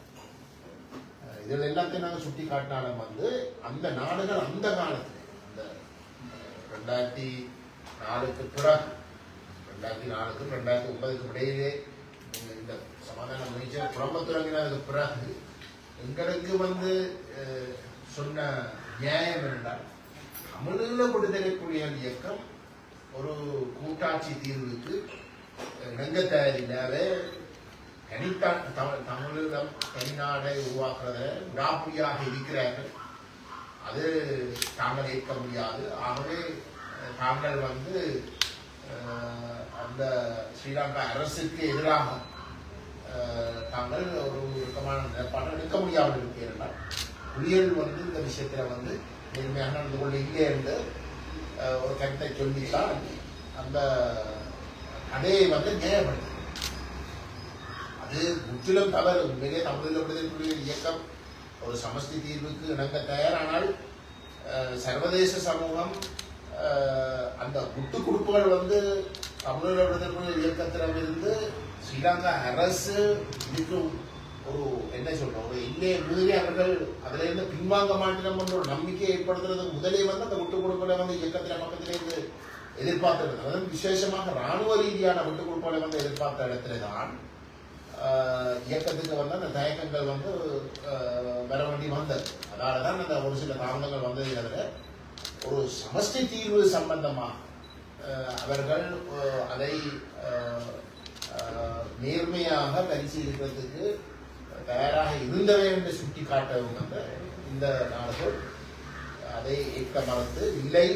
இதில் எல்லாத்தையும் நாங்கள் சுட்டி காட்டினாலும் வந்து அந்த நாடுகள் அந்த காலத்தில் அந்த 2004க்கு பிறகு 2004க்கு 2009க்கு இடையிலே இந்த சமாதான முயற்சியை புறம்ப தொடங்கினதுக்கு பிறகு எங்களுக்கு வந்து சொன்ன நியாயம் என்றால் தமிழீழ விடுதலை புலிகள் இயக்கம் ஒரு கூட்டாட்சி தீர்வுக்கு இணங்க தயாரில்லாத தமிழீழம் தனிநாடை உருவாக்குறத விடாப்புடியாக இருக்கிறார்கள். அது தாங்கள் ஏற்க முடியாது. ஆகவே தாங்கள் வந்து அந்த ஸ்ரீலங்கா அரசுக்கு எதிராக தாங்கள் ஒரு இறுக்கமான நிலைப்பாட்டை எடுக்க முடியாமல் இருக்கிறார்கள். புலிகள் வந்து இந்த விஷயத்துல வந்து நேர்மையாக நடந்து கொள்ள இல்லை என்று ஒரு கருத்தை சொல்லித்தான் அந்த கதையை வந்து நியாயப்படுத்த. அது முற்றிலும் தவறு. உண்மையிலே தமிழீழ விடுதலை புலிகள் இயக்கம் ஒரு சமஷ்டி தீர்வுக்கு இணங்க தயாரானால் சர்வதேச சமூகம் அந்த விட்டு கொடுப்புகள் வந்து தமிழீழ விடுதலை புலிகள் இயக்கத்திலிருந்து ஸ்ரீலங்கா அரசு இதுக்கு ஒரு என்ன சொல்றோம் ஒரு இல்லையே மீறி அவர்கள் அதுல இருந்து பின்வாங்க மாட்டோம் என்ற ஒரு நம்பிக்கை ஏற்படுத்துறதுக்கு முதலே வந்து அந்த விட்டு கொடுப்புகளை வந்து இயக்கத்தில பக்கத்திலே இருந்து எதிர்பார்த்திருந்தது. அதாவது விசேஷமாக ராணுவ ரீதியான விட்டு கொடுப்புகளை வந்து எதிர்பார்த்த இடத்துல தான் இயக்கத்துக்கு வந்து அந்த தயக்கங்கள் வந்து வர வேண்டி வந்தது. அதனாலதான் அந்த ஒரு சில தாமதங்கள் வந்ததை தவிர ஒரு சமஷ்டி தீர்வு சம்பந்தமாக அவர்கள் அதை நேர்மையாக பரிசீலிக்கிறதுக்கு தயாராக இருந்தவை என்று சுட்டி காட்டவும் வந்து இந்த நாடுகள் அதை ஏற்க மறுத்து இல்லை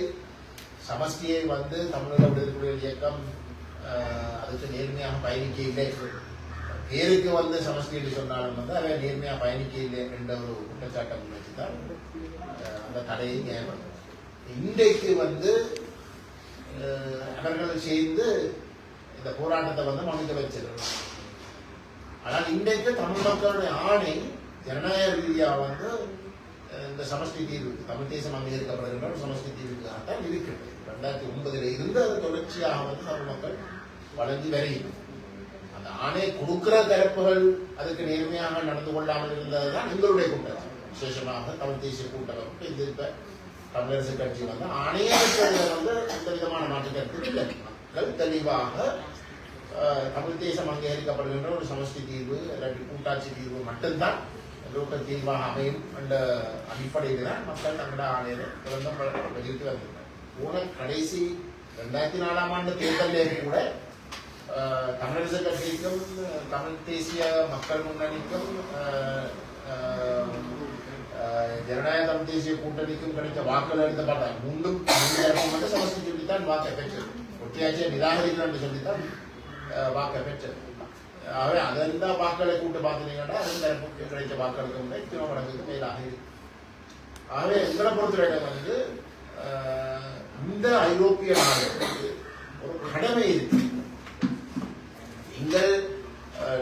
சமஷ்டியை வந்து தமிழக விடுதலை இயக்கம் அதுக்கு நேர்மையாக பயணிக்க இல்லை பேருக்கு வந்து சமஷ்டி என்று சொன்னாலும் வந்து அதை நேர்மையாக பயணிக்க இல்லை என்ற ஒரு குற்றச்சாட்டை முன்வச்சுதான் அந்த தடையை நியாயப்படுத்தும். இன்றைக்கு வந்து அவர்கள் சேர்ந்து இந்த போராட்டத்தை வந்து மனித வச்சிருக்காங்க. ஆனால் இன்றைக்கு தமிழ் மக்களுடைய ஆணை ஜனநாயக ரீதியாக வந்து இந்த சமஷ்டி தீர்வுக்கு தமிழ் தேசம் அங்கீகரிக்கப்படுகின்ற ஒரு சமஷ்டி தீர்வுக்காகத்தான் இருக்கிறது. 2009 இருந்து அது தொடர்ச்சியாக வந்து தமிழ் மக்கள் வளர்ந்து வருகிறது. அந்த ஆணை கொடுக்கிற தரப்புகள் அதுக்கு நேர்மையாக நடந்து கொள்ளாமல் இருந்ததுதான் எங்களுடைய கூட்டம். விசேஷமாக தமிழ் தேசிய கூட்டமைப்பு இந்த தமிழரசு கட்சி வந்து ஆணையை வந்து எந்த விதமான மாற்று கருத்து இல்லை. மக்கள் தெளிவாக தமிழ் தேசம் அங்கீகரிக்கப்படுகின்ற ஒரு சமஷ்டி தீர்வு இல்லாட்டி கூட்டாட்சி தீர்வு மட்டும்தான் லோக்க தீர்வாக அமையும் என்ற அடிப்படையில் தான் மக்கள் தங்களோட ஆணையை வெளியிட்டு வந்திருக்காங்க. போன கடைசி 2004ஆம் ஆண்டு தேர்தலே கூட தமிழரசு கட்சிக்கும் தமிழ் தேசிய மக்கள் முன்னணிக்கும் ஜனநாயக தமிழ் தேசிய கூட்டணிக்கும் கிடைத்த வாக்குகள் எழுதப்பட்டார். மூன்றும் வந்து சமஷ்டி சொல்லித்தான் வாக்கை பெற்றது. ஒட்டியாட்சியை நிராகரிக்கிறோம் என்று சொல்லித்தான் வாக்கை பெற்றது. ஆகவே அதெல்லாம் வாக்களை கூட்டு பார்த்தீங்கன்னா அது கிடைச்ச வாக்களுக்கு முன்னே இத்தனை மடங்குக்கு மேலாக இருக்கு. ஆகவே எங்களை பொறுத்தவரைக்கும் வந்து இந்த ஐரோப்பிய நாடுகளுக்கு ஒரு கடமை இருக்கு.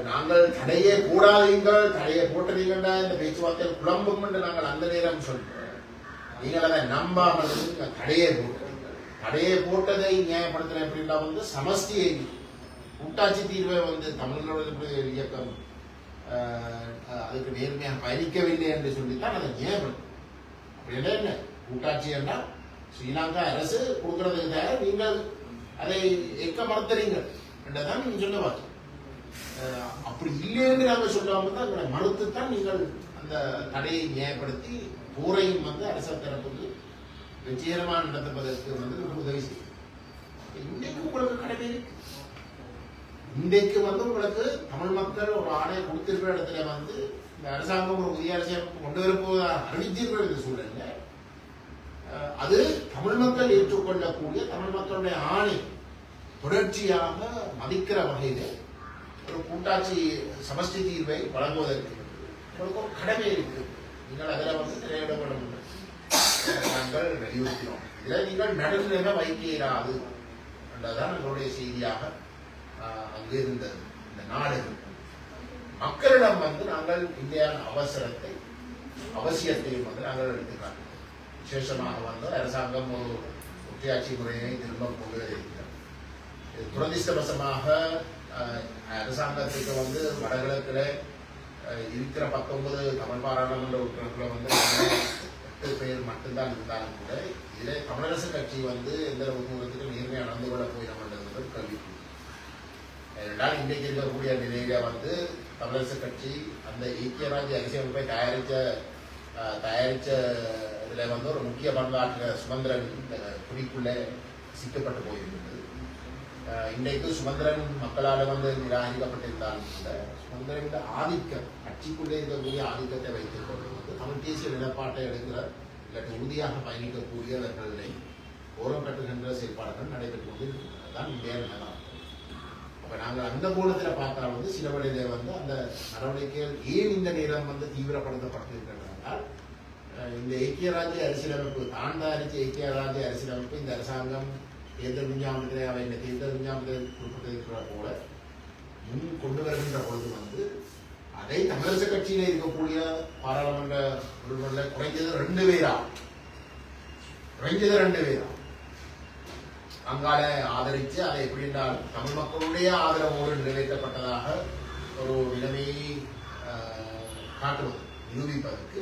நாங்கள் தடையே கூடாதீங்கள், தடையை போட்டதீங்கண்டா இந்த பேச்சுவார்த்தையில் குழம்பும் என்று நாங்கள் அந்த நேரம் சொல்றோம். நீங்கள் அதை நம்பாமல் தடையை போட்டீங்கள். தடையை போட்டதை நியாயப்படுத்தின எப்படின்னா வந்து சமஷ்டியை கூட்டாட்சி தீர்வை வந்து தமிழர்களுடைய இயக்கம் அதுக்கு நேர்மையாக பயணிக்கவில்லை என்று சொல்லித்தான் அதை நியாயப்படுத்தும். அப்படின்னா என்ன கூட்டாட்சி என்றால் ஸ்ரீலங்கா அரசு கொடுக்கறதுக்கு தயார், நீங்கள் அதை ஏற்க மறுத்துறீங்கள் என்றதான் நீங்க சொல்ல பார்த்தோம். அப்படி இல்லைன்னு நாங்கள் சொல்லாம தான் மறுத்துத்தான் நீங்கள் அந்த தடையை நியாயப்படுத்தி போரையும் வந்து அரசு தரப்புக்கு வெற்றிகரமாக நடத்துவதற்கு வந்து உதவி செய்யும். இன்னைக்கு உங்களுக்கு கடமை இருக்கு. இன்றைக்கு வந்து உங்களுக்கு தமிழ் மக்கள் ஒரு ஆணையை கொடுத்திருக்கிற இடத்துல வந்து இந்த அரசாங்கம் ஒரு புதிய அரசியல் கொண்டு வரப்போவதாக அறிவிச்சிருக்கிற இந்த சூழல்ல அது தமிழ் மக்கள் ஏற்றுக்கொள்ளக்கூடிய தமிழ் மக்களுடைய ஆணை தொடர்ச்சியாக மதிக்கிற வகையில் ஒரு கூட்டாட்சி சமஷ்டி தீர்வை வழங்குவதற்கு உங்களுக்கு ஒரு கடமை இருக்கு. நீங்கள் அதில் வந்து திரையிடப்பட முடியும். நாங்கள் வலியுறுத்தினோம். இதில் நீங்கள் நடுநிலைமை வைக்க இயலாது என்றதான் எங்களுடைய செய்தியாக அங்கு இருந்தது. இந்த நாடு மக்களிடம் நாங்கள் இந்தியான அவசியத்தையும் நாங்கள் எடுத்துக்காட்டோம். விசேஷமாக அரசாங்கம் ஒரு ஒற்றையாட்சி முறையை திரும்ப கொண்டு வருகிறது. துரதிருஷ்டவசமாக அரசாங்கத்துக்கு வடகிழக்கில் இருக்கிற 19 தமிழ் பாராளுமன்ற உறுப்பினர்களை 8 பேர் மட்டும்தான் இருந்தாலும் கூட இதில் தமிழரசு கட்சி எந்த தூரத்துக்கு நேர்மையாக நடந்து கொள்ள போயிடமாட்டது கல்வி. ஏனென்றால் இன்றைக்கு இருக்கக்கூடிய நிலையில தமிழரசு கட்சி அந்த ஐக்கிய ராஜ்ய அரசியலமைப்பை தயாரிச்ச இதுல ஒரு முக்கிய பங்காற்ற சுமந்திரன் குறிக்குள்ளே சிக்கப்பட்டு போயிருந்தது. இன்றைக்கு சுமந்திரன் மக்களால் நிராகரிக்கப்பட்டிருந்தாலும் கூட சுமந்திரன் ஆதிக்கம் கட்சிக்குள்ளே இருக்கக்கூடிய ஆதிக்கத்தை வைத்துக் கொண்டு தமிழ் தேசிய நிலப்பாட்டை எடுக்கிற இல்லாட்டி உறுதியாக பயணிக்கக்கூடியவர்களை ஓரம் கட்டுகின்ற செயல்பாடுகள் நடைபெற்றுக் கொண்டிருக்கிறதுதான் இந்திய நிலம். அப்ப நாங்கள் அந்த கோணத்தில் பார்த்தால் சில வழியிலே அந்த நடவடிக்கைகள் ஏன் இந்த நேரம் தீவிரப்படுத்தப்பட்டிருக்கின்றனால் இந்த ஐக்கிய ராஜ்ய அரசியலமைப்பு தாண்டாரிச்ச ஐக்கிய ராஜ்ய அரசியலமைப்பு இந்த அரசாங்கம் தேர்தல் விஞ்ஞாபனத்திலே அவை இந்த தேர்தல் விஞ்ஞாபனத்தில் குறிப்பிட்டிருக்கிற போல முன் கொண்டு வருகின்ற பொழுது அதை தமிழரசு கட்சியில இருக்கக்கூடிய பாராளுமன்ற உறுப்பினர்கள் குறைஞ்சது 2 பேரா அங்கால ஆதரித்து அதை எப்படி என்றால் தமிழ் மக்களுடைய ஆதரவோடு நிறைவேற்றப்பட்டதாக ஒரு நிலைமையை காட்டுவது நிரூபிப்பதற்கு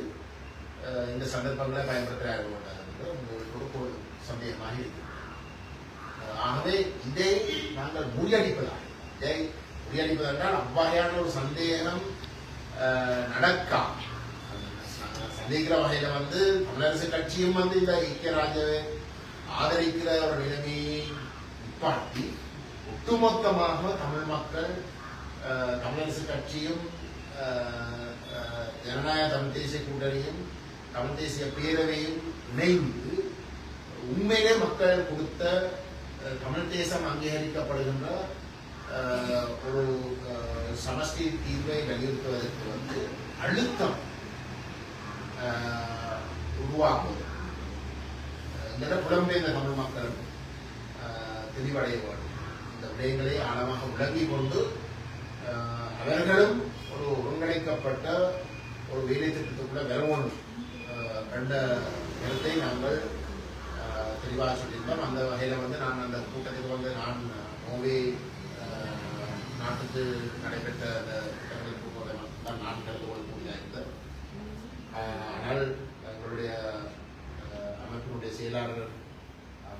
இந்த சந்தர்ப்பங்களை பயன்படுத்துகிறார்கள் என்று உங்களுக்கு ஒரு சந்தேகமாக இருக்கு. ஆகவே இதை நாங்கள் முறியடிப்பதாக என்றால் அவ்வகையான ஒரு சந்தேகம் நடக்கா சந்தேகிற வகையில தமிழரசு கட்சியும் இந்த ஐக்கிய ராஜ்யவை ஆதரிக்கிற ஒரு நிலைமையை நிப்பாட்டி ஒட்டுமொத்தமாக தமிழ் மக்கள் தமிழரசு கட்சியும் ஜனநாயக தமிழ் தேசிய கூட்டணியும் தமிழ் தேசிய பேரவையும் இணைந்து உண்மையிலே மக்கள் கொடுத்த தமிழ் தேசம் அங்கீகரிக்கப்படுகின்ற ஒரு சமஷ்டி தீர்வை வலியுறுத்துவதற்கு அழுத்தம் உருவாக்குவது புலம்பெயர்ந்த தமிழ் மக்கள் தெளிவடைய வேண்டும். இந்த விடயங்களை ஆழமாக விளங்கிக் கொண்டு அவர்களும் ஒரு ஒருங்கிணைக்கப்பட்ட ஒரு வேலை திட்டத்துக்குள்ள வரணும் கண்ட கருத்தை நாங்கள் தெளிவாக சொல்லியிருந்தோம். அந்த வகையில் நான் அந்த கூட்டத்துக்கு நான் நோவே நாட்டுக்கு நடைபெற்ற அந்த திட்டங்களுக்கு போதை மட்டும்தான் நான் கலந்து கொள்ளக்கூடியதாக இருந்தேன். ஆனால் எங்களுடைய அமைப்பினுடைய செயலாளர்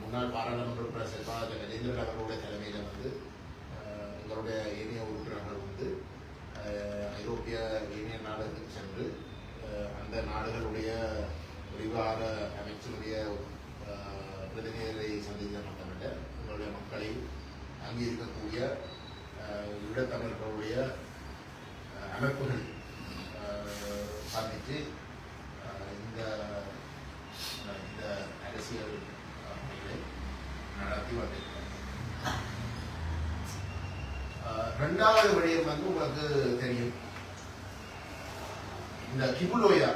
முன்னாள் பாராளுமன்ற உறுப்பினர் செல்வாத கஜேந்திரன் அவர்களுடைய தலைமையில் எங்களுடைய ஏனைய உறுப்பினர்கள் ஐரோப்பிய யூனியன் நாடுகளுக்கு சென்று அந்த நாடுகளுடைய விவகார அமைச்சினுடைய பிரதிநிதிகளை சந்திக்க மட்டுமல்ல எங்களுடைய மக்களை அங்கே இருக்கக்கூடிய ஈழத்தமிழர்களுடைய அமைப்புகள் சந்தித்து இந்த அரசியல் நடத்தி வந்திருக்கிறோம். 2வது விடயம் உங்களுக்கு தெரியும். இந்த கிபுலோயா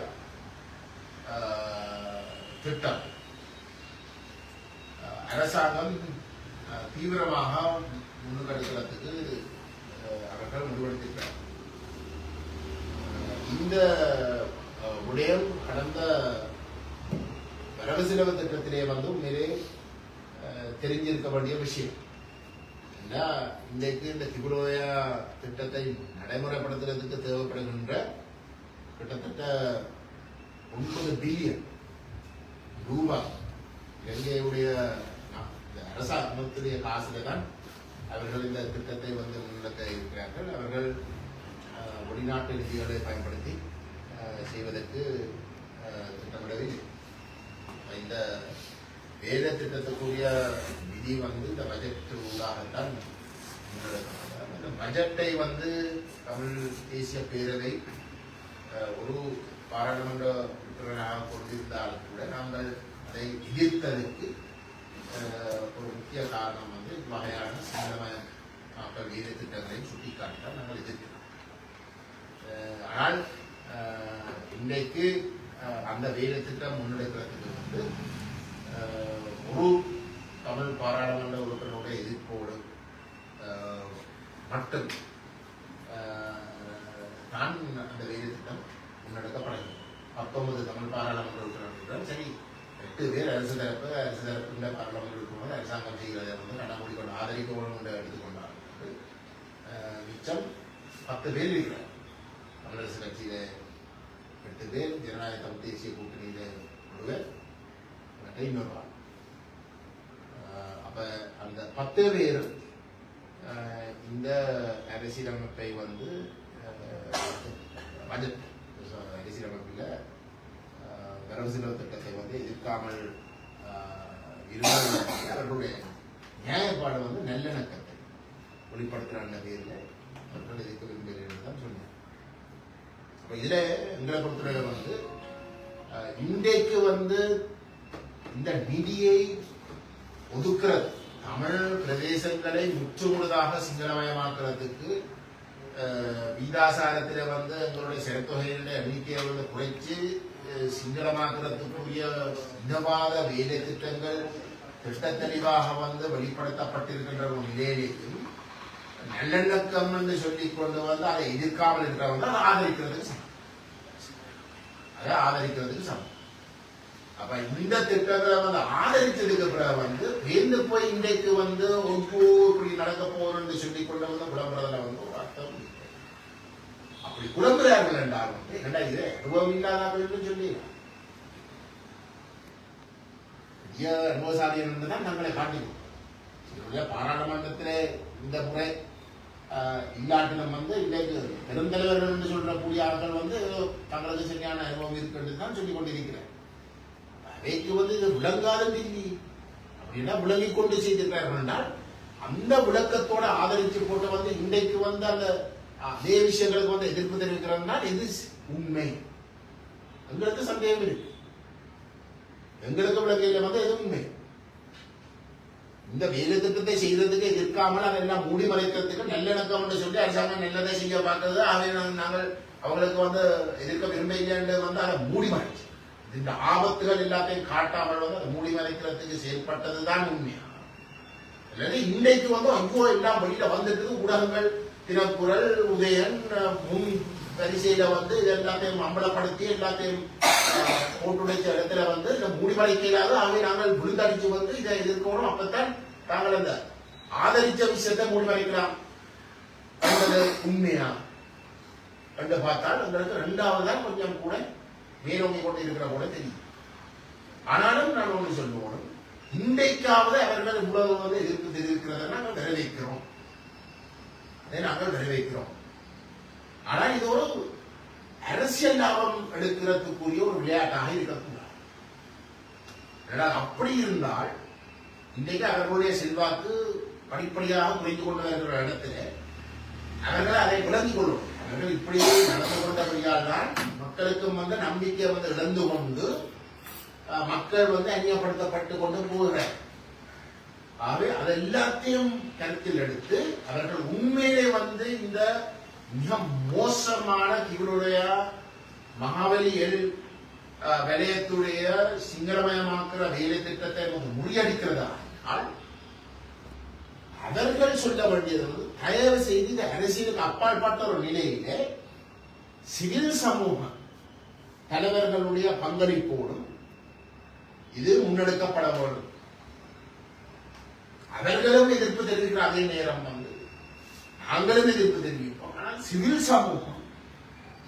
திட்டம் அரசாங்கம் தீவிரமாக முன்னுக்கெடுக்கிறதுக்கு அவர்கள் முடிவெடுத்திருக்கிறார். இந்த விடயம் கடந்த வரவு செலவு திட்டத்திலே உண்மையிலே தெரிஞ்சிருக்க வேண்டிய விஷயம். இன்றைக்கு இந்த கிபுலோயா திட்டத்தை நடைமுறைப்படுத்துறதுக்கு தேவைப்படுகின்ற கிட்டத்தட்ட 9 பில்லியன் ரூபாய் இலங்கையுடைய அரசாங்கத்துடைய காசுல தான் அவர்கள் இந்த திட்டத்தை முன்னெடுக்க இருக்கிறார்கள். அவர்கள் வெளிநாட்டு நிதிகளை பயன்படுத்தி செய்வதற்கு திட்டமிடவில்லை. இந்த வேலை திட்டத்துக்குரிய நிதி இந்த பட்ஜெட் ஊடாகத்தான் முன்னெடுக்கப்பட்டது. அந்த பட்ஜெட்டை தமிழ் தேசிய பேரவை ஒரு பாராளுமன்ற உறுப்பினராக கொண்டிருந்தாலும் கூட நாங்கள் அதை எதிர்த்ததற்கு ஒரு முக்கிய காரணம் வகையான சிங்களமயமாக்கல் வேலை திட்டங்களை சுட்டிக்காட்டினால் நாங்கள் எதிர்க்கிறோம். ஆனால் இன்றைக்கு அந்த வேலை திட்டம் முன்னெடுக்கிறதுக்கு வந்து ஒரு தமிழ் பாராளுமன்ற உறுப்பினருடைய எதிர்ப்போடு மட்டும் தான் அந்த வேலை திட்டம் முன்னெடுக்கப்படுகிறது. 19 தமிழ் பாராளுமன்ற உறுப்பினர்கள் சரி 8 பேர் அரசு தரப்பு பாராளுமன்ற உறுப்பினர் அரசாங்கம் செய்கிறதை வந்து நடைமுறை கொண்டு ஆதரிக்கணும் என்று எடுத்துக்கொண்டார்கள். மிச்சம் 10 பேர் இருக்கிறார். தமிழரசு கட்சியில 8 பேர், ஜனநாயக தமிழ் தேசிய கூட்டணியில ஒருவர், இன்னொரு ஆள். அப்ப அந்த 10 பேர் இந்த அரசியலமைப்பை வந்து பட்ஜெட் அரசியலமைப்பில் வரவு செலவு திட்டத்தை வந்து எதிர்க்காமல் அவர்களுடைய நியாயப்பாடு வந்து நல்லிணக்கத்தை வெளிப்படுத்துகிற பேரில் அவர்கள் எதிர்க்க விரும்புகிறேன் தான் சொன்னேன். அப்போ இதில் எங்களை பொறுத்தவரை வந்து இன்றைக்கு வந்து இந்த நிதியை ஒதுக்குறது தமிழ் பிரதேசங்களை முற்றுமுழுதாக சிங்களமயமாக்குறதுக்கு வீதாசாரத்தில் வந்து எங்களுடைய சிறத்தொகைகளுடைய எண்ணிக்கையை வந்து குறைச்சு சிங்களமாக்குறதுக்குரிய இனவாத வேலை திட்டங்கள் திட்டத்தெளிவாக வந்து வெளிப்படுத்தப்பட்டிருக்கின்ற ஒரு நிலையிலேயும் நல்லிணக்கம் என்று சொல்லிக் கொண்டு வந்து அதை எதிர்க்காமல் இருக்கிறவங்க அதை ஆதரிக்கிறதுக்கு சமம். அப்ப இந்த திட்டங்களை வந்து ஆதரிச்சதுக்கு பிறகு வந்து வேந்து போய் இன்றைக்கு வந்து இப்படி நடக்க போறோம்னு சொல்லிக் கொண்டு வந்து புலம்புறதுல வந்து ஒரு அர்த்தம் இல்லை. அப்படி புலம்புறார்கள் என்றால் வந்து என்ன இது அனுபவம் இல்லாதவர்கள் சொல்லி பெரிய அனுபவசாலிகள் என்றுதான் தங்களை காட்டிக்கணும். பாராளுமன்றத்திலே இந்த முறை இல்லாட்டினம் வந்து இன்றைக்கு பெருந்தலைவர்கள் என்று சொல்ற கூடிய ஆட்கள் வந்து தங்களுக்கு சரியான அனுபவம் இருக்கு தான் சொல்லிக் கொண்டிருக்கிறேன். அவைக்கு வந்து இது விளங்காதது இல்லை அப்படின்னா விளங்கி கொண்டு செய்திருக்கிறார்கள் என்றால் அந்த விளக்கத்தோட ஆதரிச்சு போட்டு வந்து இன்றைக்கு வந்து அந்த அதே விஷயங்களுக்கு வந்து எதிர்ப்பு தெரிவிக்கிறாங்கன்னா இது உண்மை. எங்களுக்கு சந்தேகம் இருக்கு, எங்களுக்கு விளக்கையில வந்து எது உண்மை. இந்த வேலை திட்டத்தை செய்யறதுக்கு எதிர்க்காமல் அதெல்லாம் மூடி மறைக்கிறதுக்கு நல்லிணக்கம் சொல்லி அரசாங்கம் நல்லதை செய்ய பார்க்கறது. அதை நாங்கள் அவங்களுக்கு வந்து எதிர்க்க விரும்ப இல்லைன்னு வந்து அதை மூடி மறைச்சு இந்த ஆபத்துகள் எல்லாத்தையும் காட்டாமல் வந்து அதை மூடி மறைக்கிறதுக்கு செயல்பட்டதுதான் உண்மையா. இன்றைக்கு வந்து அங்கோ எல்லாம் வெளியில வந்துட்டு ஊடகங்கள் தினக்குரல் உதயன் முன் வரிசையில வந்து இது எல்லாத்தையும் அம்பலப்படுத்தி எல்லாத்தையும் போட்டுடைச்ச இடத்துல வந்து இந்த முடிவடைக்கையிலாத அவை நாங்கள் விழுந்தடிச்சு வந்து இதை எதிர்க்கணும். அப்பத்தான் நாங்கள் அந்த ஆதரிச்ச விஷயத்தை முடிவடைக்கலாம் உண்மையா என்று பார்த்தால் எங்களுக்கு 2வதுதான் கொஞ்சம் கூட மேலோங்கி கொண்டு இருக்கிற கூட தெரியும். ஆனாலும் நான் ஒன்று சொல்லுவோம், இன்றைக்காவது அவர்கள் இவ்வளவு வந்து எதிர்ப்பு தெரிவிக்கிறத நாங்கள் நிறைவேற்கிறோம், அதை நாங்கள் நிறைவேற்கிறோம். ஆனால் இது ஒரு அரசியல் லாபம் எடுக்கிறதுக்குரிய ஒரு விளையாட்டாக இருக்கக்கூடாது. அப்படி இருந்தால் இன்றைக்கு அவர்களுடைய செல்வாக்கு படிப்படியாக குறைந்து கொண்டு வருகிற இடத்துல அவர்கள் அதை விளங்கிக் கொள்ளும். அவர்கள் இப்படியே நடந்து கொண்டபடியால் தான் மக்களுக்கும் வந்து நம்பிக்கை வந்து இழந்து கொண்டு மக்கள் வந்து அந்நியப்படுத்தப்பட்டு கொண்டு போகிறார். ஆகவே அது எல்லாத்தையும் கருத்தில் எடுத்து அவர்கள் உண்மையிலே வந்து இந்த மிக மோசமான இவருடைய மகாவலி வலயத்துடைய சிங்களமயமாக்குற வேலை திட்டத்தை முறியடிக்கிறதா அவர்கள் சொல்ல வேண்டியது வந்து தயவு செய்து இந்த அரசியலுக்கு அப்பாற்பட்ட ஒரு நிலையிலே சிவில் சமூக தலைவர்களுடைய பங்களிப்போடும் இது முன்னெடுக்கப்பட வேண்டும். அவர்களும் எதிர்ப்பு தெரிவிக்கிற அதே நேரம் வந்து நாங்களும் எதிர்ப்பு தெரிவிப்போம். ஆனால் சிவில் சமூகம்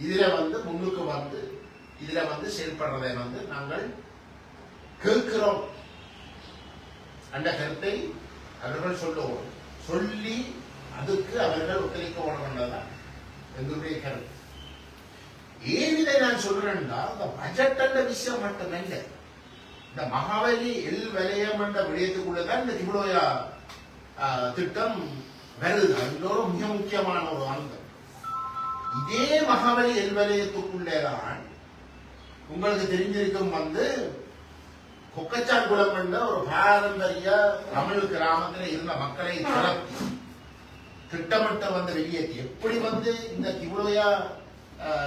இதுல வந்து முன்னுக்கு வந்து இதுல வந்து செயல்படுறதை வந்து நாங்கள் கேட்கிறோம் அந்த கருத்தை அவர்கள் சொல்லுவோம். சொல்லி அதுக்கு அவர்கள் ஒத்துழைக்க வேண்டும்ன்றதுதான் எங்களுடைய கருத்து. ஏன் இதை நான் சொல்றேன்னா இந்த பட்ஜெட் என்ற விஷயம் மட்டுமல்ல, இந்த மகாவலி வலயம் என்ற விடயத்துக்குள்ளதான் இந்த திமுலோயா திட்டம் வருது. இன்னொரு மிக முக்கியமான ஒரு அங்கம். இதே மகாவலி வலயத்துக்குள்ளேதான் உங்களுக்கு தெரிஞ்சிருக்கும் வந்து கொக்கச்சான் குளம் என்ற ஒரு பாரம்பரிய தமிழ் கிராமத்தில் இருந்த மக்களை திட்டமிட்ட வந்து வெளியேற்றி எப்படி வந்து இந்த திமுலோயா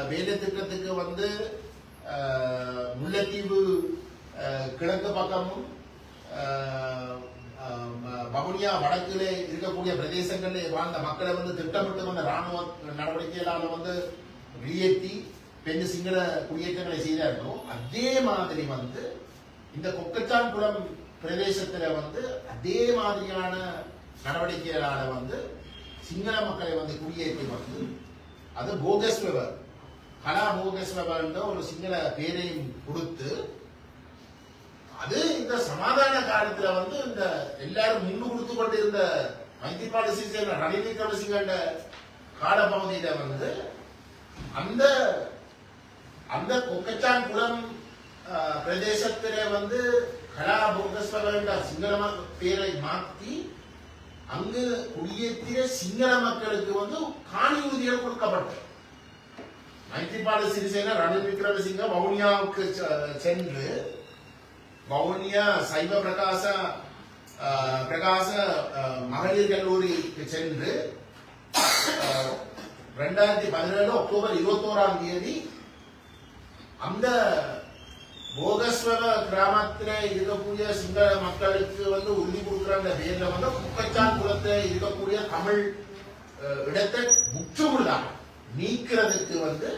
வேலை திட்டத்துக்கு வந்து முல்லைத்தீவு கிழக்கு பக்கமும் வவுனியா வடக்கிலே இருக்கக்கூடிய பிரதேசங்களில் வாழ்ந்த மக்களை வந்து திட்டமிட்டு வந்த ராணுவ நடவடிக்கைகளால வந்து வெளியேற்றி பெண் சிங்கள குடியேற்றங்களை செய்தார்களோ அதே மாதிரி வந்து இந்த கொக்கச்சான்குளம் பிரதேசத்துல வந்து அதே மாதிரியான நடவடிக்கைகளால வந்து சிங்கள மக்களை வந்து குடியேற்றி வந்து அது போகஸ் வெவர் கலா போகஸ் வெவர் ஒரு சிங்கள பேரையும் கொடுத்து அது இந்த சமாதான காலத்துல வந்து இந்த எல்லாரும் முன்னு கொடுத்து கொண்டு இருந்த மைத்திரிபால சிறிசேன ரணில் விக்ரமசிங்க காலப்பகுதியில வந்து அந்த அந்த கொக்கச்சான்குளம் பிரதேசத்தில வந்து கலா போகஸ்வர சிங்கள பேரை மாற்றி அங்கு குடியேற்றிய சிங்கள மக்களுக்கு வந்து காணி உறுதிகள் கொடுக்கப்பட்டது. மைத்திரிபால சிறிசேன ரணில் விக்ரமசிங்க வவுனியாவுக்கு சென்று வவுனியா சைவ பிரகாச மகளிர் கல்லூரிக்கு சென்று 2017 அக்டோபர் 21 அந்த போகஸ்வர கிராமத்தில் இருக்கக்கூடிய சிங்கள மக்களுக்கு வந்து உறுதி கொடுக்கிற அந்த பேர்ல வந்து குக்கச்சான் குளத்தில் இருக்கக்கூடிய தமிழ் இடத்தை முற்றுமுழுதாக நீக்கிறதுக்கு வந்து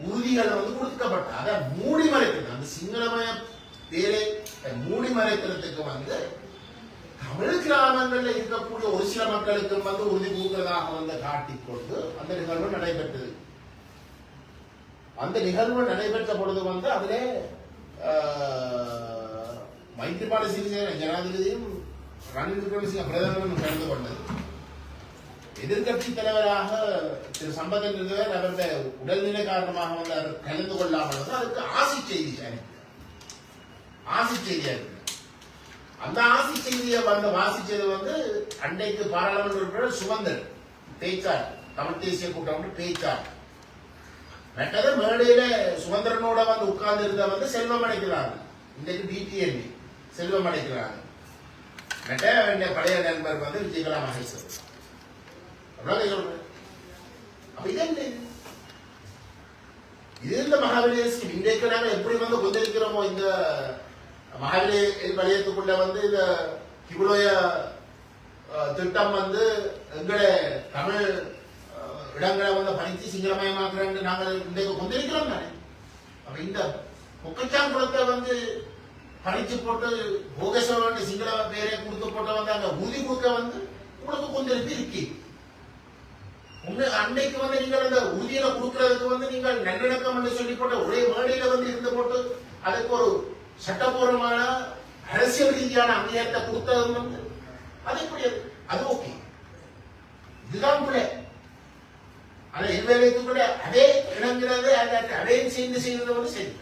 உறுதிகள் வந்து கொடுக்கப்பட்ட அதை மூடி மறைக்கிறது அந்த சிங்களமய பேரை மூடி மறைக்கிறதுக்கு வந்து தமிழ் கிராமங்களில் இருக்கக்கூடிய ஒரு சில மக்களுக்கு வந்து உறுதி கொடுக்கிறதாக வந்து காட்டிக்கொண்டு அந்த நிகழ்வு நடைபெற்றது. அந்த நிகழ்வு நடைபெற்ற பொழுது வந்து அதிலே மைத்திரிபால சிறிசேன ஜனாதிபதியும் ரணில் விக்ரமசிங்க பிரதமரும் கலந்து கொண்டது. எதிர்கட்சி தலைவராக திரு சம்பந்தன் இருந்தவர் அவருடைய உடல்நிலை காரணமாக வந்து அவர் கலந்து கொள்ளாமல் வந்து அதுக்கு ஆசி செய்தி இருக்கு. அந்த ஆசி செய்தியை வந்து வாசிச்சது வந்து அன்றைக்கு பாராளுமன்ற உறுப்பினர் சுமந்தன் பேச்சார் தமிழ் தேசிய கூட்டம் பேச்சார். மற்றது மேடையில சுமந்திரனோட வந்து உட்கார்ந்து இருந்த வந்து செல்வம் அடைக்கிறாங்க. இன்றைக்கு டிடிஎன்பி செல்வம் அடைக்கிறாங்க. மற்ற பழைய நண்பர் வந்து விஜயகலா மகேஸ்வரன். அப்ப இது இந்த மகாவிலேய ஸ்கீம் இன்றைக்கு நாங்கள் எப்படி வந்து கொண்டிருக்கிறோமோ இந்த மகாவிலேய வலயத்துக்குள்ள வந்து இந்த கிபுலோய திட்டம் வந்து எங்களை தமிழ் இடங்களை வந்து பறித்து சிங்களமயமாக்குறேன் நாங்கள் இன்றைக்கு கொண்டிருக்கிறோம் தானே. அப்ப இந்த முக்கச்சாங்குளத்தை வந்து பறிச்சு போட்டு போகேஸ்வரன் சிங்கள பேரை கொடுத்து போட்டு வந்து அங்க உறுதி கொடுக்க வந்து உங்களுக்கு கொண்டிருப்பு இருக்கு. அன்னைக்கு வந்து நீங்கள் அந்த உறுதியில கொடுக்கறதுக்கு வந்து நீங்கள் நல்லிணக்கம் என்று சொல்லி போட்ட ஒரே மேடையில வந்து இருந்து போட்டு அதுக்கு ஒரு சட்டப்பூர்வமான அரசியல் ரீதியான அங்கீகாரத்தை கொடுத்தது வந்து அது எப்படி அது ஓகே. இதுதான் பிள்ளை ஆனா எல்வேலைக்குள்ள அதே இணங்கிறது அதையும் செய்தது வந்து சரி.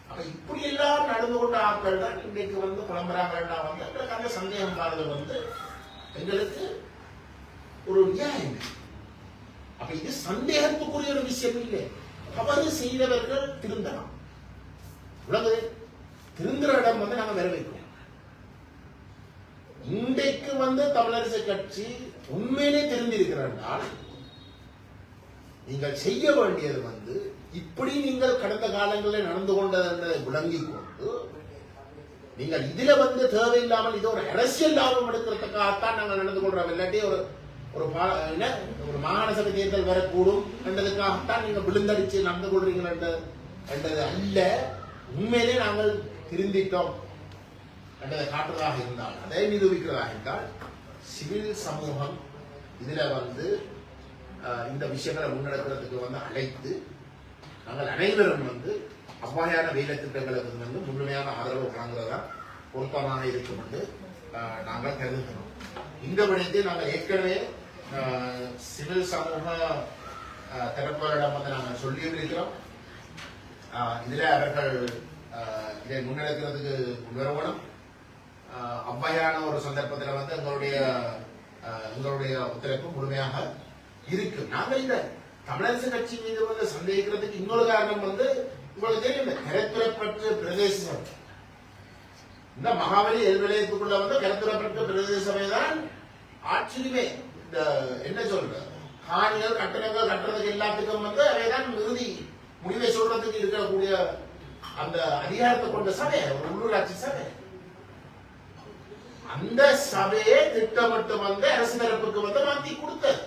அப்ப இப்படி எல்லாம் நடந்து கொண்ட ஆட்கள் தான் இன்னைக்கு வந்து புலம்புறாங்க வேண்டாம் வந்து எங்களுக்கு அந்த சந்தேகம் பாருங்க வந்து எங்களுக்கு ஒரு நியாயம். அப்ப இது சந்தேகத்துக்குரிய ஒரு விஷயம் இல்லை. தவறு செய்தவர்கள் திருந்தலாம். உலக திருந்துற இடம் வந்து நாங்க வரவேற்கிறோம். இன்றைக்கு வந்து தமிழரசு கட்சி உண்மையிலே தெரிந்திருக்கிறார்கள். நீங்கள் செய்ய வேண்டியது வந்து இப்படி நீங்கள் கடந்த காலங்களில் நடந்து கொண்டதை விளங்கிக் கொண்டு நீங்கள் இதுல வந்து தேவையில்லாமல் இது ஒரு அரசியல் லாபம் எடுக்கிறதுக்காகத்தான் நாங்கள் நடந்து கொள்றோம். இல்லாட்டி ஒரு மாகாண சபை தேர்தல் வரக்கூடும் என்றதுக்காகத்தான் நீங்க விழுந்தடிச்சு நடந்து கொள்றீங்க என்றது அல்ல. உண்மையிலே நாங்கள் திருந்திட்டோம் என்றதை காட்டுறதாக இருந்தால் அதை நிரூபிக்கிறதாக இருந்தால் சிவில் சமூகம் இதுல வந்து இந்த விஷயங்களை முன்னெடுக்கிறதுக்கு வந்து அழைத்து நாங்கள் அனைவரும் வந்து அவ்வாறான வேலை திட்டங்களுக்கு வந்து முழுமையான ஆதரவு வழங்குறதா பொருத்தமாக இருக்கும் என்று நாங்கள் கருதுகிறோம். இந்த விடயத்தை நாங்கள் ஏற்கனவே சிவில் சமூக தரப்புகளிடம் வந்து நாங்கள் சொல்லியிருக்கிறோம். இதுல அவர்கள் இதை முன்னெடுக்கிறதுக்கு உணர்வணும். அவ்வாறான ஒரு சந்தர்ப்பத்தில் வந்து எங்களுடைய ஒத்துழைப்பு முழுமையாக இருக்கு. நாங்கள் இந்த தமிழரசு கட்சி மீது வந்து சந்தேகிக்கிறதுக்கு இன்னொரு காரணம் வந்து உங்களுக்கு தெரியும், கரைத்துறைப்பற்று பிரதேசம் இந்த மகாபலி எல்விலையத்துக்குள்ள வந்து கரைத்துறைப்பற்று பிரதேசமே தான் ஆட்சியுமே இந்த என்ன சொல்ற காணிகள் கட்டணங்கள் கட்டுறதுக்கு எல்லாத்துக்கும் வந்து அவைதான் இறுதி முடிவை சொல்றதுக்கு இருக்கக்கூடிய அந்த அதிகாரத்தை கொண்ட சபை, ஒரு உள்ளூராட்சி சபை. அந்த சபையை திட்டமிட்டு வந்து அரசு தரப்புக்கு வந்து மாற்றி கொடுத்தது.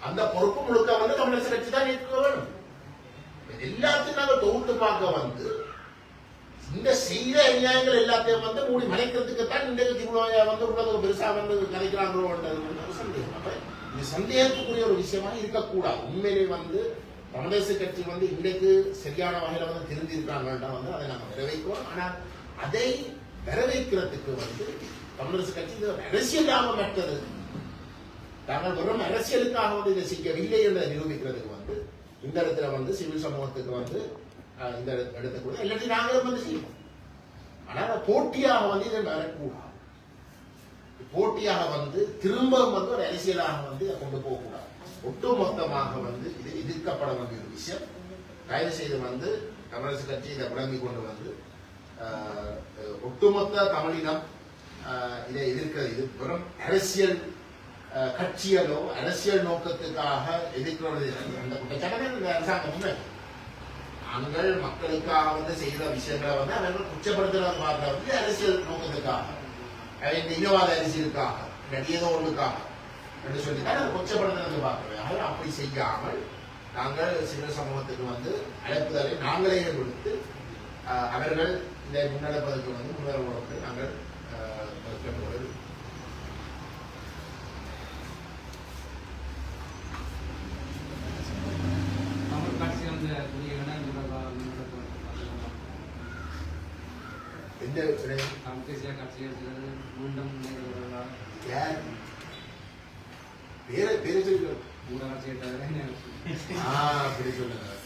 அந்த பொறுப்பு முழுக்க வந்து தமிழரசு கட்சி தான் ஏற்க வேணும். எல்லாத்தையும் நாங்கள் தொகுத்து பார்க்க வந்து இந்த செய்த அநியாயங்கள் எல்லாத்தையும் வந்து மூடி மறைக்கிறதுக்கு தான் இந்த வந்து உலகம் பெருசா வந்து கலைக்கிறாங்களோ சந்தேகம். இது சந்தேகத்துக்குரிய ஒரு விஷயமா இருக்கக்கூடாது. உண்மையிலே வந்து தமிழரசு கட்சி வந்து இன்றைக்கு சரியான வகையில வந்து தெரிஞ்சிருக்காங்கன்றா வந்து அதை நாங்கள் வரவேற்கிறோம். ஆனால் அதை வரவேற்கிறதுக்கு வந்து தமிழரசு கட்சி அரசியல் லாபம் பெற்றது. நாங்கள் வெறும் அரசியலுக்காக வந்து இதை செய்யவில்லை என்று நிரூபிக்கிறதுக்கு வந்து இந்த இடத்துல வந்து சிவில் சமூகத்துக்கு வந்து இந்த இடத்தை கூட எல்லாத்தையும் நாங்களும் வந்து செய்வோம். ஆனால் போட்டியாக வந்து இதை வரக்கூடாது. போட்டியாக வந்து திரும்ப வந்து ஒரு அரசியலாக வந்து இதை கொண்டு போகக்கூடாது. ஒட்டுமொத்தமாக வந்து இது எதிர்க்கப்பட வேண்டிய ஒரு விஷயம். தயவு செய்து வந்து தமிழரசு கட்சி இதை விளங்கி கொண்டு வந்து ஒட்டுமொத்த தமிழினம் இதை எதிர்க்கிறது. இது வெறும் அரசியல் கட்சிகளோ அரசியல் நோக்கத்துக்காக எதிர்க்கிறது. அந்த குற்றச்சாட்டு அரசாங்கம் நாங்கள் மக்களுக்காக வந்து செய்த விஷயங்களை வந்து அவர்கள் குற்றப்படுத்துறது பார்க்க வந்து அரசியல் நோக்கத்துக்காக, இந்த இனவாத அரசியலுக்காக, ஏதோ ஒன்றுக்காக என்று சொல்லித்தான் அதை கொச்சப்படுத்துறது பார்க்கிறோம். அப்படி செய்யாமல் நாங்கள் சிவில் சமூகத்துக்கு வந்து அழைப்புதலை நாங்களே கொடுத்து அவர்கள் இதை முன்னெடுப்பதற்கு வந்து முன்னேறுவதற்கு நாங்கள் கேட்டுக்கொள்வது.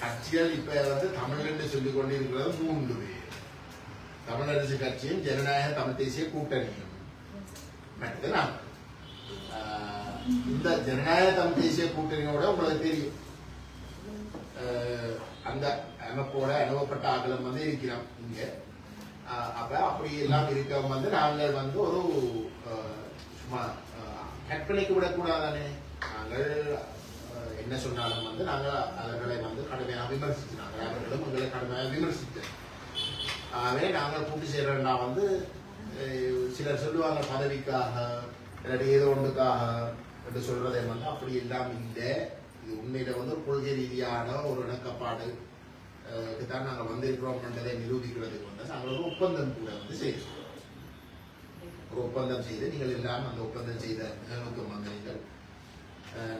கட்சிகள் இப்ப வந்து தமிழ் என்று சொல்லிக் கொண்டிருக்கிறது 3 பேர். தமிழரசு கட்சியும் ஜனநாயக தமிழ் தேசிய கூட்டணியும் மற்றது நான். இந்த ஜனநாயக தமிழ் தேசிய கூட்டணியோட உங்களுக்கு தெரியும் அந்த அமைப்போட அனுபவப்பட்ட ஆகலம் வந்து இருக்கிறோம் இங்க. அப்ப அப்படி எல்லாம் இருக்கவங்க வந்து நாங்கள் வந்து ஒரு சும்மா கற்பனைக்கு விடக்கூடாதானே. நாங்கள் என்ன சொன்னாலும் வந்து நாங்கள் அவர்களை வந்து கடுமையாக விமர்சிச்சினாங்க. அவர்களும் எங்களை கடுமையாக விமர்சித்தோம். ஆகவே நாங்கள் கூட்டு செய்யறோம்னா வந்து சிலர் சொல்லுவாங்க பதவிக்காக இல்லாட்டி ஏதோ ஒன்றுக்காக என்று சொல்றதை வந்து அப்படி எல்லாம் இல்லை. இது உண்மையில வந்து ஒரு கொள்கை ரீதியான ஒரு இணக்கப்பாடு தான் நாங்கள் வந்திருக்கிறோம் என்றதை நிரூபிக்கிறதுக்கு வந்து நாங்கள் ஒரு ஒப்பந்தம் கூட வந்து செய்திருக்கிறோம். ஒரு ஒப்பந்தம் செய்து நீங்கள் எல்லாம் அந்த ஒப்பந்தம் செய்த நிகழ்வுக்கு வந்தீர்கள்.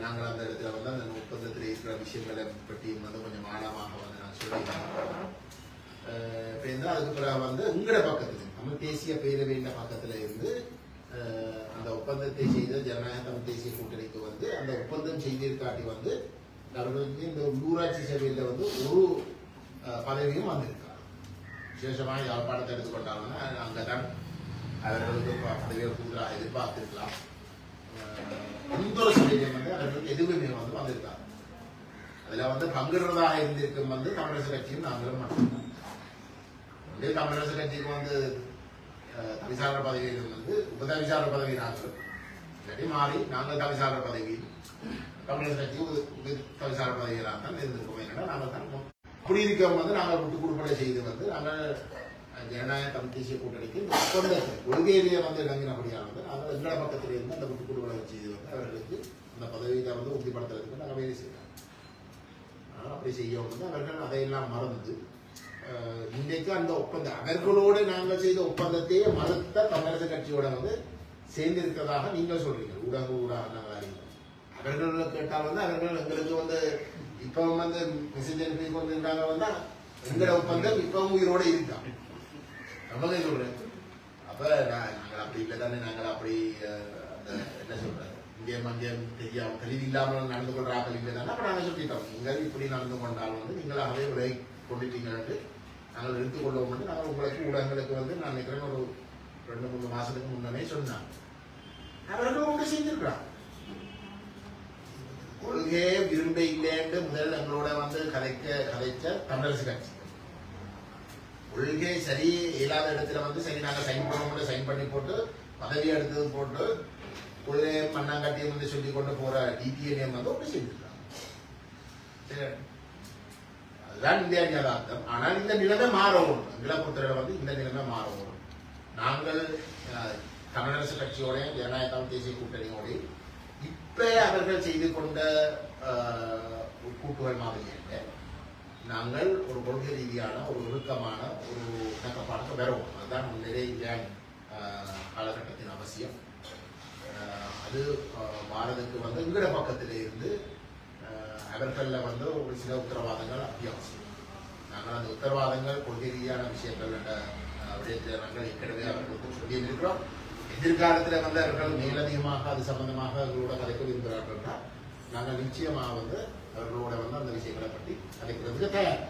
நாங்கள் அந்த இடத்துல வந்து அந்த ஒப்பந்தத்தில் இருக்கிற விஷயங்களை பற்றியும் வந்து கொஞ்சம் ஆழமாக வந்து நான் சொல்லியிருக்கேன். அதுக்கு பிறகு வந்து உங்களோட பக்கத்துல தமிழ் தேசிய பேரவையின் பக்கத்துல இருந்து அந்த ஒப்பந்தத்தை செய்த ஜனநாயக தமிழ் தேசிய கூட்டணிக்கு வந்து அந்த ஒப்பந்தம் செய்திருக்காட்டி வந்து அவர்களுக்கு இந்த உள்ளூராட்சி சபையில வந்து ஒரு பதவியும் வந்திருக்காங்க. விசேஷமாக யாழ்ப்பாணத்தை எடுத்துக்கொண்டாங்கன்னா அங்கதான் அவர்களுக்கு பதவியை கூடுதலாக எதிர்பார்த்திருக்கலாம். எந்த ஒரு சபையிலையும் வந்து அவர்களுக்கு எதுவுமே வந்து வந்திருக்காங்க. அதுல வந்து பங்குறதாக இருந்திருக்கும் வந்து தமிழரசு கட்சியும் நாங்களும் மட்டும்தான். தமிழரசு கட்சிக்கு வந்து தவிசாளர் பதவியில் வந்து உபதவிசாளர் பதவி நாங்கள் இல்லாட்டி மாறி நாங்கள் தவிசாளர் பதவி தமிழரசு கட்சி தவிசாளர் பதவிகளாக தான் இருந்திருக்கோம். என்னன்னா நாங்கள் தான் அப்படி இருக்கவங்க வந்து நாங்கள் விட்டு கொடுப்படை செய்து வந்து நாங்கள் ஜனநாயக தமிழ் தேசிய கூட்டணிக்கு இந்த ஒப்பந்தத்தை கொள்கையிலேயே வந்து இறங்கினபடியாக வந்து நாங்கள் எங்களோட பக்கத்தில் இருந்து அந்த விட்டு கொடுப்படை செய்து வந்து அவர்களுக்கு அந்த பதவியை வந்து உறுதிப்படுத்துறதுக்கு நாங்கள் வேலை செய்யலாம். ஆனால் அப்படி செய்ய வந்து அவர்கள் அதையெல்லாம் மறந்து இன்றைக்கு அந்த ஒப்பந்தம் அவர்களோடு நாங்கள் செய்த ஒப்பந்தத்தையே மறுத்த தமிழரசு கட்சியோட வந்து சேர்ந்து இருக்கிறதாக நீங்கள் சொல்றீங்க. ஊடக நாங்கள் அறிவோம். அவர்கள் கேட்டால் வந்து அவர்கள் எங்களுக்கு வந்து இப்பவும் வந்து மெசேஜ் அனுப்பி கொண்டிருந்தாங்க வந்து எங்களோட ஒப்பந்தம் இப்பவும் உயிரோட இருக்கான் நம்ம சொல்றேன். அப்ப நாங்கள் அப்படி இல்லை தானே. நாங்கள் அப்படி அந்த என்ன சொல்றேன் இங்கேயும் தெரியாம தெளிவு இல்லாமல் நடந்து கொள்ற ஆக்கள் இல்லை தானே. அப்ப நாங்கள் சொல்லிட்டோம் நீங்கள் இப்படி நடந்து கொண்டாலும் வந்து நீங்களாகவே விலை கொண்டுட்டீங்கன்னு நாங்கள் எடுத்துக்கொள்வோம். வந்து நாங்கள் உங்களுக்கு ஊடகங்களுக்கு வந்து நான் நினைக்கிறேன் ஒரு 2-3 மாசத்துக்கு முன்னமே சொன்னாங்க. அவர்கள் ஒன்று செஞ்சிருக்கிறான். கொள்கையே விரும்ப இல்லைன்னு முதல் எங்களோட வந்து கதைச்ச தமிழரசு கட்சி கொள்கை சரி இயலாத இடத்துல வந்து சரி நாங்கள் சைன் பண்ண சைன் பண்ணி போட்டு பதவி எடுத்தது போட்டு கொள்கையை மண்ணாங்கட்டியம் வந்து சொல்லி கொண்டு போற டிடிஎன்எம் வந்து ஒன்று செஞ்சிருக்காங்க. சரி அது அதுதான் இந்தியா யதார்த்தம். ஆனால் இந்த நிலைமை மாறவும் நிலப்பொறுத்தவரை வந்து இந்த நிலைமை மாறவும் நாங்கள் தமிழரசு கட்சியோட ஜனநாயக தேசிய கூட்டணியோடு இப்ப அவர்கள் செய்து கொண்ட கூட்டுகள் மாதிரி நாங்கள் ஒரு கொள்கை ரீதியான ஒரு ஒழுக்கமான ஒரு இணக்கப்பாடுக்கு வரவும். அதுதான் முன்னரே இந்தியா காலகட்டத்தின் அவசியம். அது பாரதத்துக்கு வந்து எங்கட பக்கத்திலே இருந்து அவர்களில் வந்து ஒரு சில உத்தரவாதங்கள் அத்தியாவசியம். நாங்கள் அந்த உத்தரவாதங்கள் கொள்கை ரீதியான விஷயங்கள் என்ற விடயத்தில் நாங்கள் ஏற்கனவே அவர்களுக்கு சொல்லியிருக்கிறோம். எதிர்காலத்தில் வந்து அவர்கள் மேலதிகமாக அது சம்பந்தமாக அவர்களோட கதைக்க விரும்புகிறார்கள். நாங்கள் நிச்சயமாக வந்து அவர்களோட வந்து அந்த விஷயங்களை பற்றி கதைக்கிறதுக்கு தயார்.